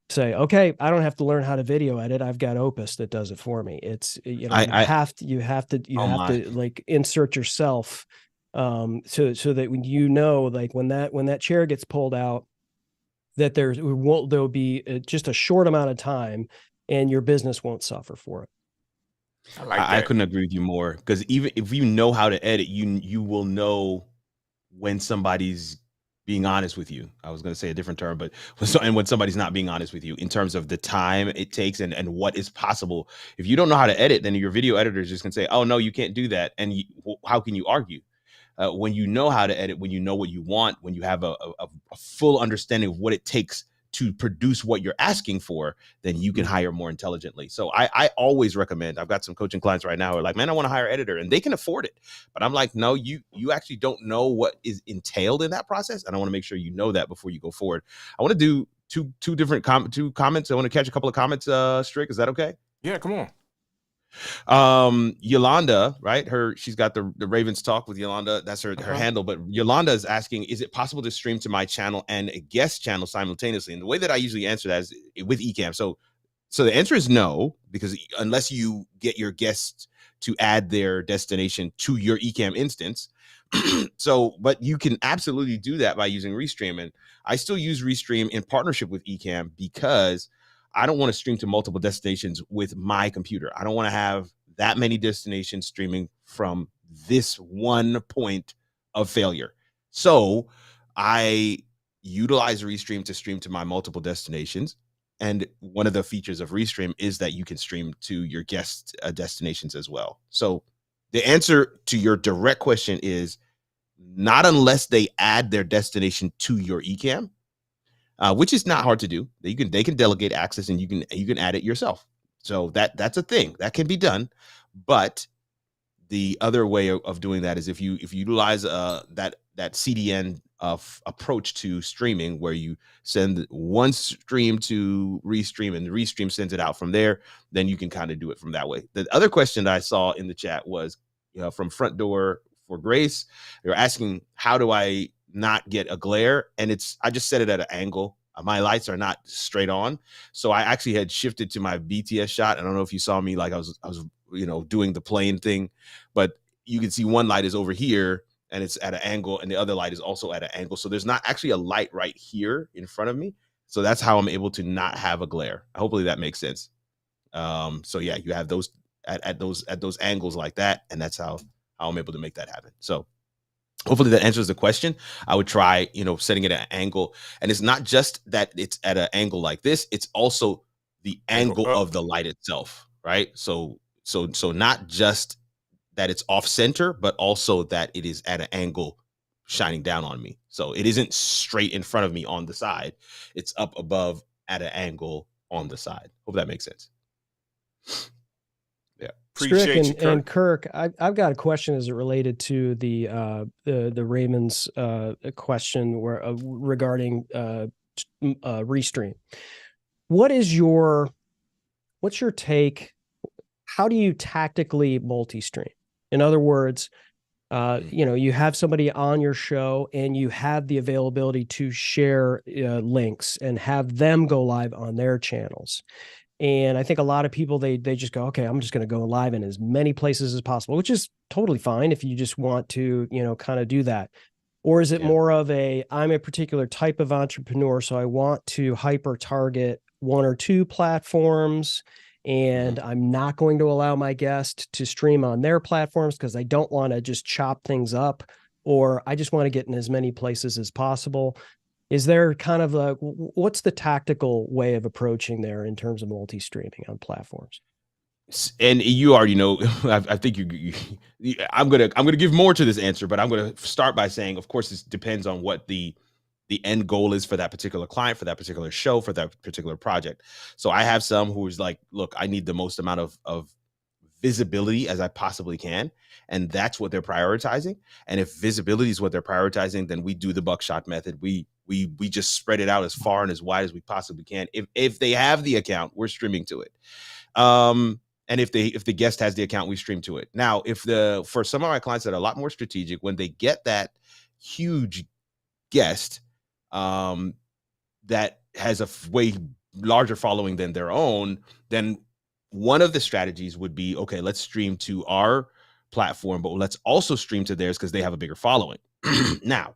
say, okay, I don't have to learn how to video edit. I've got Opus that does it for me. It's, you have to like insert yourself so that when like when that chair gets pulled out, that there'll be just a short amount of time and your business won't suffer for it. I couldn't agree with you more, because even if you know how to edit, you will know when somebody's being honest with you. I was going to say a different term, but when somebody's not being honest with you in terms of the time it takes and what is possible. If you don't know how to edit, then your video editor is just going to say, oh, no, you can't do that. And how can you argue? When you know how to edit, when you know what you want, when you have a full understanding of what it takes to produce what you're asking for, then you can hire more intelligently. So I always recommend, I've got some coaching clients right now who are like, man, I want to hire an editor, and they can afford it. But I'm like, no, you actually don't know what is entailed in that process. And I want to make sure you know that before you go forward. I want to do two different comments. I want to catch a couple of comments, Strick. Is that okay? Yeah, come on. Yolanda, right? She's got the Ravens Talk with Yolanda. That's her handle. But Yolanda is asking, is it possible to stream to my channel and a guest channel simultaneously? And the way that I usually answer that is with Ecamm. So the answer is no, because unless you get your guests to add their destination to your Ecamm instance. But you can absolutely do that by using Restream. And I still use Restream in partnership with Ecamm because I don't want to stream to multiple destinations with my computer. I don't want to have that many destinations streaming from this one point of failure. So I utilize Restream to stream to my multiple destinations. And one of the features of Restream is that you can stream to your guest destinations as well. So the answer to your direct question is not unless they add their destination to your Ecamm. Which is not hard to do. They can delegate access, and you can add it yourself. So that's a thing that can be done. But the other way of doing that is if you utilize that CDN approach to streaming, where you send one stream to Restream and Restream sends it out from there, then you can kind of do it from that way. The other question that I saw in the chat was from Front Door for Grace. They're asking, how do I not get a glare? And I just set it at an angle. My lights are not straight on, so I actually had shifted to my BTS shot. I don't know if you saw me, like I was doing the plane thing, but you can see one light is over here and it's at an angle, and the other light is also at an angle. So there's not actually a light right here in front of me. So that's how I'm able to not have a glare. Hopefully that makes sense. So yeah, you have those at those angles like that, and that's how I'm able to make that happen. So hopefully that answers the question. I would try, setting it at an angle. And it's not just that it's at an angle like this, it's also the angle of the light itself, right? So not just that it's off center, but also that it is at an angle shining down on me. So it isn't straight in front of me on the side. It's up above at an angle on the side. Hope that makes sense. Yeah. Appreciate you, Kirk. And Kirk, I've got a question as it related to the Ravens question regarding Restream. What's your take? How do you tactically multi-stream? In other words, you have somebody on your show and you have the availability to share links and have them go live on their channels. And I think a lot of people, they just go, okay, I'm just going to go live in as many places as possible, which is totally fine if you just want to, kind of do that. Or is it more of I'm a particular type of entrepreneur, so I want to hyper target one or two platforms, and I'm not going to allow my guest to stream on their platforms because I don't want to just chop things up, or I just want to get in as many places as possible? Is there kind of what's the tactical way of approaching there in terms of multi-streaming on platforms? And you already know, I think I'm gonna give more to this answer, but I'm gonna start by saying, of course, this depends on what the end goal is for that particular client, for that particular show, for that particular project. So I have some who is like, look, I need the most amount of visibility as I possibly can, and that's what they're prioritizing. And if visibility is what they're prioritizing, then we do the buckshot method. We just spread it out as far and as wide as we possibly can. If they have the account, we're streaming to it. And if the guest has the account, we stream to it. Now, for some of my clients that are a lot more strategic, when they get that huge guest that has a way larger following than their own, then one of the strategies would be, okay, let's stream to our platform, but let's also stream to theirs because they have a bigger following. Now,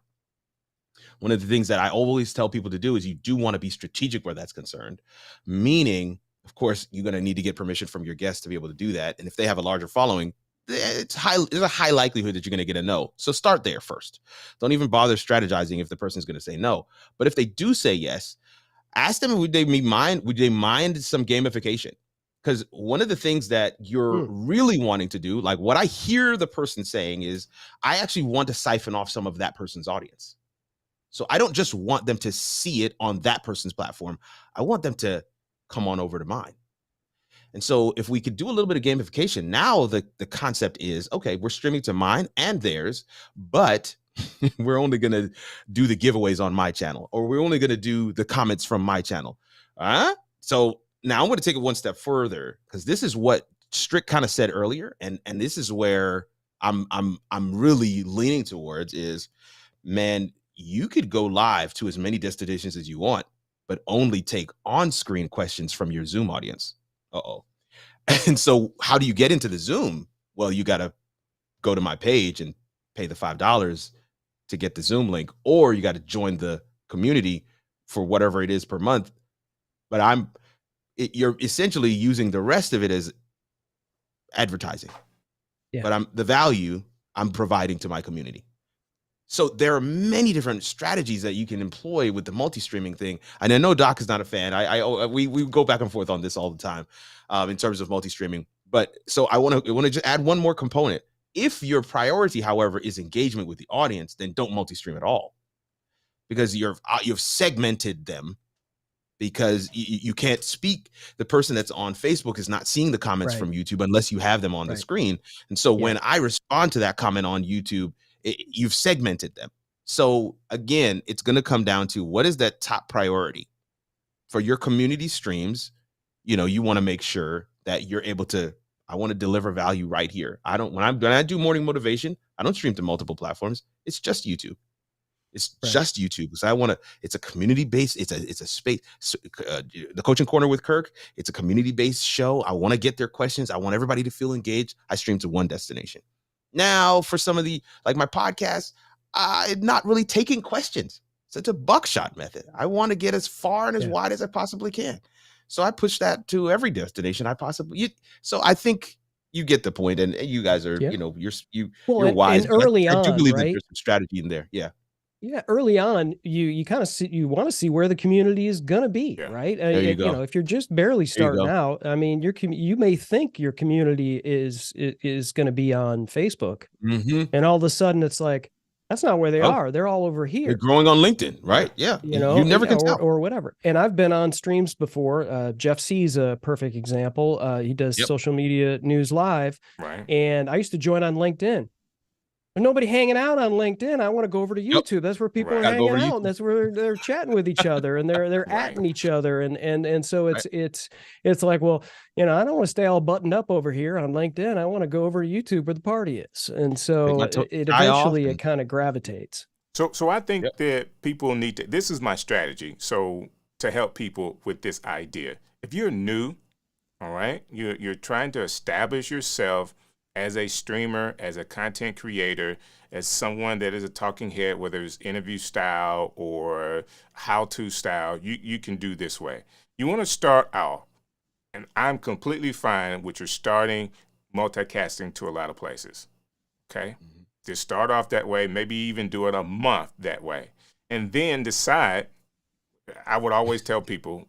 one of the things that I always tell people to do is you do want to be strategic where that's concerned, meaning, of course, you're going to need to get permission from your guests to be able to do that. And if they have a larger following, there's a high likelihood that you're going to get a no. So start there first. Don't even bother strategizing if the person's going to say no. But if they do say yes, ask them, would they mind some gamification? Because one of the things that you're really wanting to do, like what I hear the person saying is, I actually want to siphon off some of that person's audience. So I don't just want them to see it on that person's platform. I want them to come on over to mine. And so if we could do a little bit of gamification, now the concept is, okay, we're streaming to mine and theirs, but we're only going to do the giveaways on my channel, or we're only going to do the comments from my channel. So now I'm going to take it one step further, because this is what Strick kind of said earlier. And this is where I'm really leaning towards is, man, you could go live to as many destinations as you want, but only take on-screen questions from your Zoom audience. And so how do you get into the Zoom? Well, you got to go to my page and pay the $5 to get the Zoom link, or you got to join the community for whatever it is per month. But you're essentially using the rest of it as advertising. Yeah. But the value I'm providing to my community. So there are many different strategies that you can employ with the multi-streaming thing. And I know Doc is not a fan. We go back and forth on this all the time in terms of multi-streaming. But so I want to just add one more component. If your priority, however, is engagement with the audience, then don't multi-stream at all, because you've segmented them. Because you can't speak. The person that's on Facebook is not seeing the comments from YouTube unless you have them on the screen. And so when I respond to that comment on YouTube, you've segmented them. So again, it's going to come down to, what is that top priority for your community streams? You want to make sure that you're able to, I want to deliver value right here. When I do morning motivation, I don't stream to multiple platforms. It's just YouTube. It's just YouTube, because it's a community-based, it's a space, the Coaching Corner with Kirk, it's a community-based show. I want to get their questions. I want everybody to feel engaged. I stream to one destination. Now, for some of like my podcast, I'm not really taking questions. So it's a buckshot method. I want to get as far and as wide as I possibly can. So I push that to every destination I possibly. So I think you get the point, and you guys are, you're wise. And early on, I do believe that there's some strategy in there. Yeah. Yeah, early on, you kind of you want to see where the community is going to be, right? There you go. If you're just barely starting out, I mean, you may think your community is going to be on Facebook, and all of a sudden it's like, that's not where they are. They're all over here. They're growing on LinkedIn, right? Yeah, you never can tell, or whatever. And I've been on streams before. Jeff C's a perfect example. He does social media news live, and I used to join on LinkedIn. Nobody hanging out on LinkedIn. I want to go over to YouTube. That's where people are hanging out, and that's where they're chatting with each other, and they're atting each other, and so it's like, well, I don't want to stay all buttoned up over here on LinkedIn. I want to go over to YouTube where the party is, and so it eventually kind of gravitates. So I think that people need to. This is my strategy. So to help people with this idea, if you're new, all right, you're trying to establish yourself as a streamer, as a content creator, as someone that is a talking head, whether it's interview style or how-to style, you can do this way. You want to start out, and I'm completely fine with your starting multicasting to a lot of places, okay? Just start off that way, maybe even do it a month that way. And then decide, I would always tell people,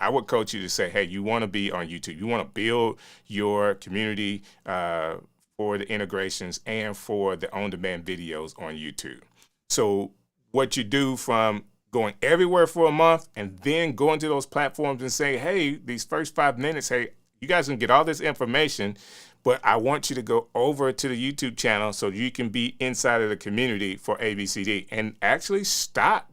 I would coach you to say, hey, you want to be on YouTube. You want to build your community for the integrations and for the on-demand videos on YouTube. So what you do from going everywhere for a month and then going to those platforms and say, hey, these first 5 minutes, hey, you guys can get all this information, but I want you to go over to the YouTube channel so you can be inside of the community for ABCD, and actually stop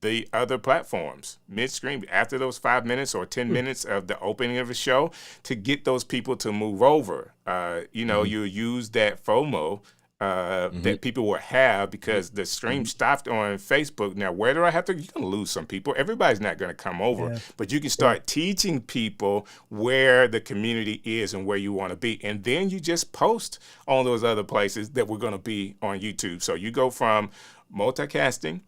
the other platforms midstream after those 5 minutes or 10 minutes of the opening of a show to get those people to move over. You use that FOMO that people will have because the stream stopped on Facebook. Now, where do I have to? You're going to lose some people. Everybody's not going to come over, but you can start teaching people where the community is and where you want to be. And then you just post on those other places that we're going to be on YouTube. So you go from multicasting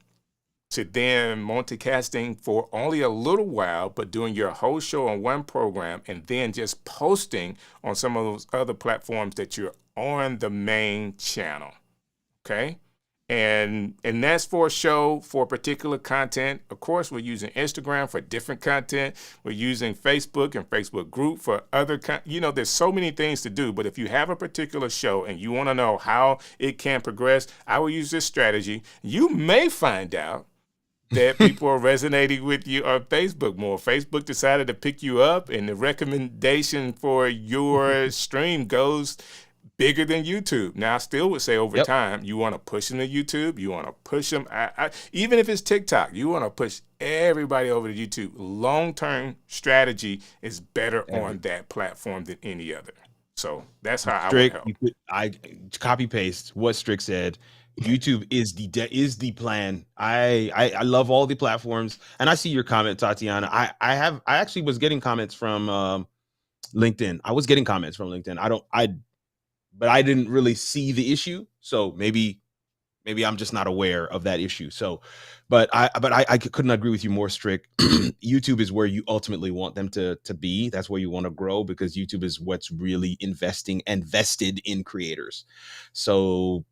to then multicasting for only a little while, but doing your whole show on one program and then just posting on some of those other platforms that you're on the main channel. Okay. And that's for a show, for particular content. Of course, we're using Instagram for different content. We're using Facebook and Facebook group for other there's so many things to do. But if you have a particular show and you want to know how it can progress, I will use this strategy. You may find out that people are resonating with you on Facebook more. Facebook decided to pick you up, and the recommendation for your stream goes bigger than YouTube. Now, I still would say over time, you want to push them to YouTube. You want to push them, even if it's TikTok, you want to push everybody over to YouTube. Long-term strategy is better on that platform than any other. So that's how I would help. I copy paste what Strick said. YouTube is the plan. I love all the platforms, and I see your comment, Tatiana. I actually was getting comments from LinkedIn. I was getting comments from LinkedIn. But I didn't really see the issue. So maybe I'm just not aware of that issue. So, but I couldn't agree with you more, Strick. YouTube is where you ultimately want them to be. That's where you want to grow, because YouTube is what's really invested in creators. So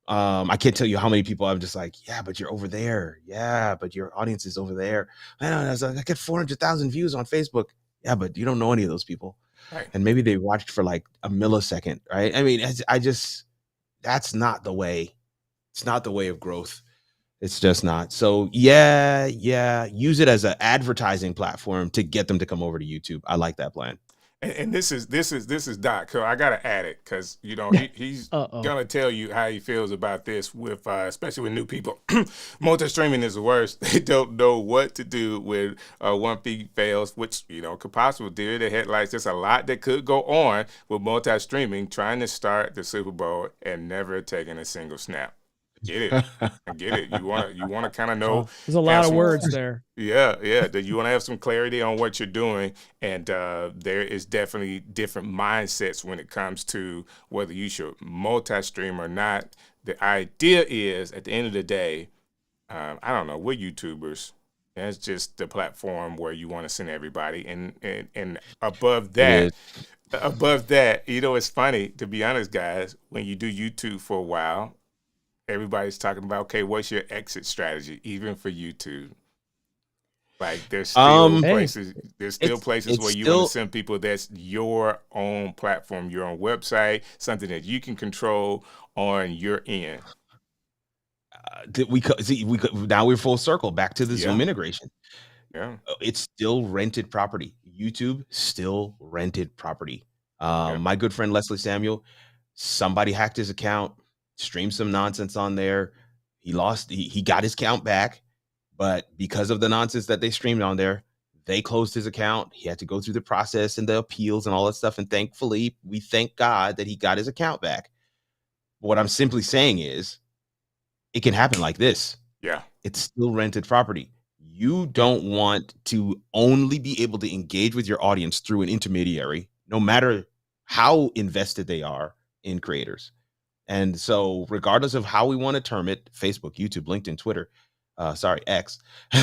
I can't tell you how many people I'm just like, yeah, but you're over there. Yeah, but your audience is over there. I get 400,000 views on Facebook. Yeah, but you don't know any of those people. Right. And maybe they watched for like a millisecond, right? I mean, that's not the way. It's not the way of growth. It's just not. So yeah. Use it as an advertising platform to get them to come over to YouTube. I like that plan. And this is Doc. So I gotta add it because he's gonna tell you how he feels about this with especially with new people. Multi-streaming is the worst. They don't know what to do with one feed fails, which could possibly deer the headlights. There's a lot that could go on with multi-streaming, trying to start the Super Bowl and never taking a single snap. Get it? I get it. You want to kind of know. There's a lot of words there. Yeah. That you want to have some clarity on what you're doing, and there is definitely different mindsets when it comes to whether you should multi-stream or not. The idea is, at the end of the day, I don't know. We're YouTubers. That's just the platform where you want to send everybody, and above that. It's funny, to be honest, guys. When you do YouTube for a while, everybody's talking about, okay, what's your exit strategy, even for YouTube? Like, there's still places. There's still places where you want to send people. That's your own platform, your own website, something that you can control on your end. Now we're full circle back to the Zoom integration. Yeah, it's still rented property. YouTube still rented property. My good friend Leslie Samuel, somebody hacked his account. Streamed some nonsense on there. He got his account back, but because of the nonsense that they streamed on there, they closed his account. He had to go through the process and the appeals and all that stuff. And thankfully, we thank God that he got his account back. What I'm simply saying is, it can happen like this. Yeah. It's still rented property. You don't want to only be able to engage with your audience through an intermediary, no matter how invested they are in creators. And so regardless of how we want to term it, Facebook, YouTube, LinkedIn, Twitter, X,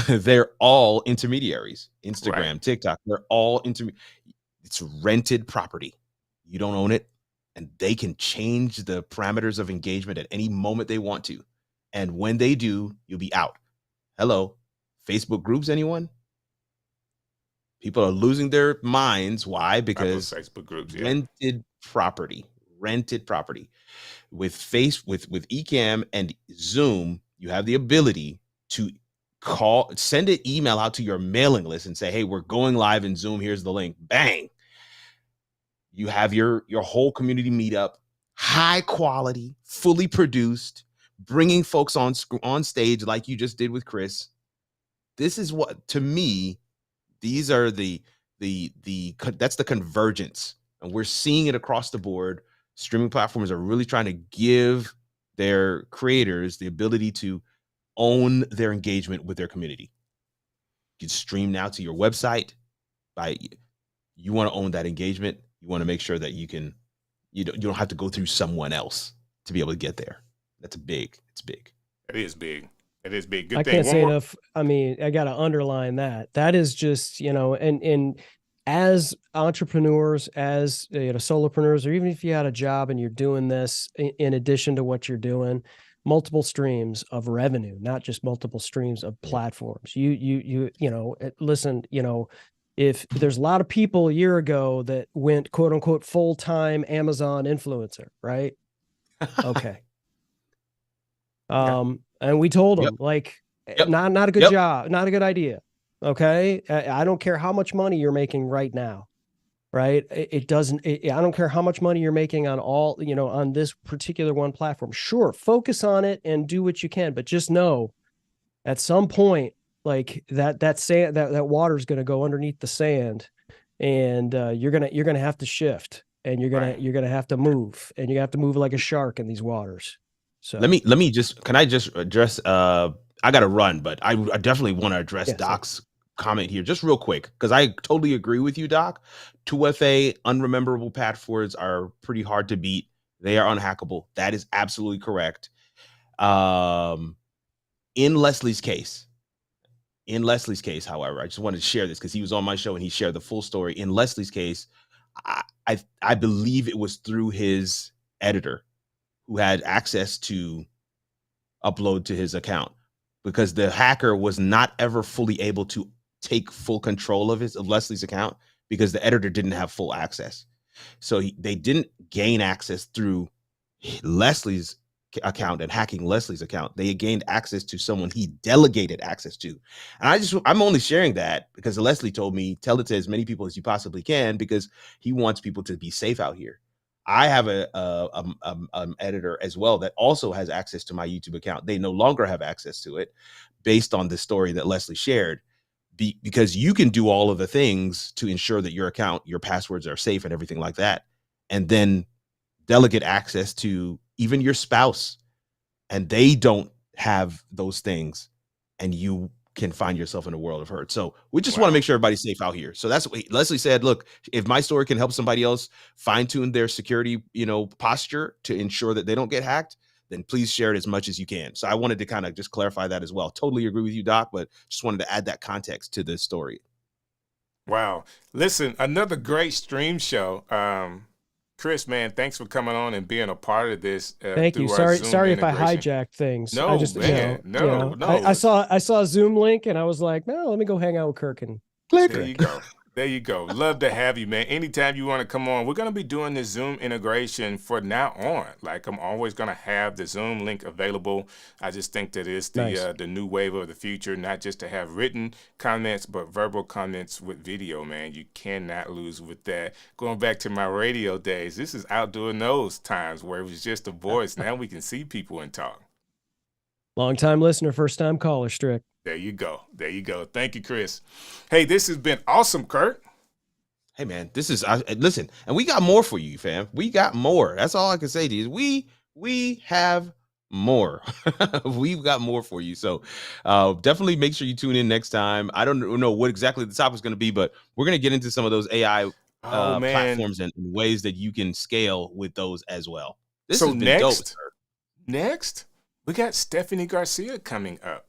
they're all intermediaries. Instagram, TikTok, they're all it's rented property. You don't own it, and they can change the parameters of engagement at any moment they want to. And when they do, you'll be out. Hello, Facebook groups, anyone? People are losing their minds. Why? Because Facebook groups, rented property. With Ecamm and Zoom, you have the ability to send an email out to your mailing list and say, hey, we're going live in Zoom. Here's the link. Bang. You have your whole community meetup, high quality, fully produced, bringing folks on stage like you just did with Chris. This is what, to me, these are that's the convergence. And we're seeing it across the board. Streaming platforms are really trying to give their creators the ability to own their engagement with their community. You can stream now to your website. You want to own that engagement. You want to make sure that you don't have to go through someone else to be able to get there. It's big. It is big. It is big. Good I thing. can't say enough. I mean, I got to underline that. That is just, and as entrepreneurs, as solopreneurs, or even if you had a job and you're doing this in addition to what you're doing, multiple streams of revenue, not just multiple streams of platforms. Listen, if there's a lot of people a year ago that went quote unquote full-time Amazon influencer, right? Okay. And we told them not a good job, not a good idea. Okay. I don't care how much money you're making right now. Right. I don't care how much money you're making on on this particular one platform. Sure. Focus on it and do what you can, but just know at some point, like that sand, that water is going to go underneath the sand, and you're going to have to shift, and you're going to have to move, and you have to move like a shark in these waters. So let me just, can I just address, I got to run, but I definitely want to address Doc's comment here just real quick, because I totally agree with you, Doc. 2FA unrememberable passwords are pretty hard to beat. They are unhackable. That is absolutely correct. In Leslie's case, however, I just wanted to share this because he was on my show and he shared the full story. In Leslie's case, I believe it was through his editor who had access to upload to his account, because the hacker was not ever fully able to take full control of Leslie's account because the editor didn't have full access. So they didn't gain access through Leslie's account and hacking Leslie's account. They gained access to someone he delegated access to. And I'm only sharing that because Leslie told me, tell it to as many people as you possibly can, because he wants people to be safe out here. I have an editor as well that also has access to my YouTube account. They no longer have access to it based on the story that Leslie shared, because you can do all of the things to ensure that your account, your passwords are safe and everything like that, and then delegate access to even your spouse, and they don't have those things, and you can find yourself in a world of hurt. So we just want to make sure everybody's safe out here. So that's what Leslie said. Look, if my story can help somebody else fine tune their security, posture to ensure that they don't get hacked, then please share it as much as you can. So I wanted to kind of just clarify that as well. Totally agree with you, Doc, but just wanted to add that context to this story. Wow. Listen, another great stream show. Chris, man, thanks for coming on and being a part of this. Thank you. Sorry if I hijacked things. No, no. I saw a Zoom link and I was like, no, let me go hang out with Kirk and click. There you go. There you go. Love to have you, man. Anytime you want to come on, we're going to be doing this Zoom integration for now on. Like, I'm always going to have the Zoom link available. I just think that it's the new wave of the future, not just to have written comments, but verbal comments with video, man. You cannot lose with that. Going back to my radio days, this is outdoing those times where it was just a voice. Now we can see people and talk. Long-time listener, first-time caller, Strick. There you go. There you go. Thank you, Chris. Hey, this has been awesome, Kurt. Hey, man, this is listen, and we got more for you, fam. We got more. That's all I can say to you. We have more. We've got more for you. So definitely make sure you tune in next time. I don't know what exactly the topic is going to be, but we're going to get into some of those AI platforms and ways that you can scale with those as well. This has been dope, sir. Next, we got Stephanie Garcia coming up.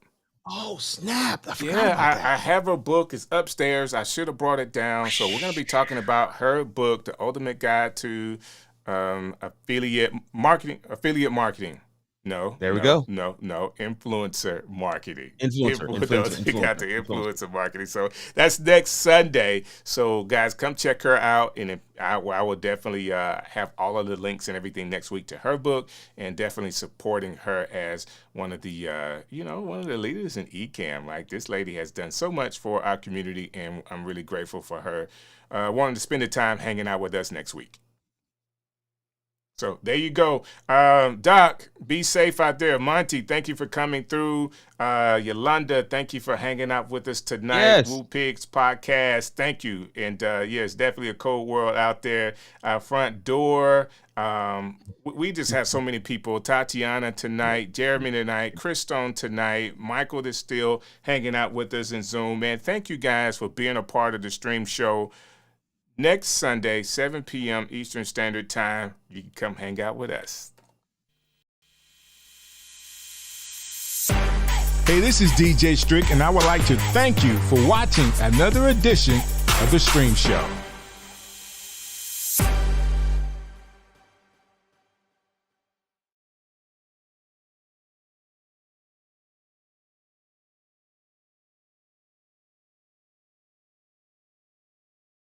Oh, snap. I have her book. It's upstairs. I should have brought it down. So we're going to be talking about her book, The Ultimate Guide to Affiliate Marketing. No. There we go. No. Influencer marketing. Influencer. We got the influencer marketing. So that's next Sunday. So guys, come check her out. And I will definitely have all of the links and everything next week to her book, and definitely supporting her as one of the leaders in Ecamm. Like, this lady has done so much for our community, and I'm really grateful for her wanting to spend the time hanging out with us next week. So there you go. Doc, be safe out there. Monty, thank you for coming through. Yolanda, thank you for hanging out with us tonight. Yes. Woo Pigs podcast, thank you. And it's definitely a cold world out there. Front door. We just have so many people. Tatiana tonight, Jeremy tonight, Chris Stone tonight, Michael is still hanging out with us in Zoom. Man, thank you guys for being a part of the stream show. Next Sunday, 7 p.m. Eastern Standard Time, you can come hang out with us. Hey, this is DJ Strick, and I would like to thank you for watching another edition of The Stream Show.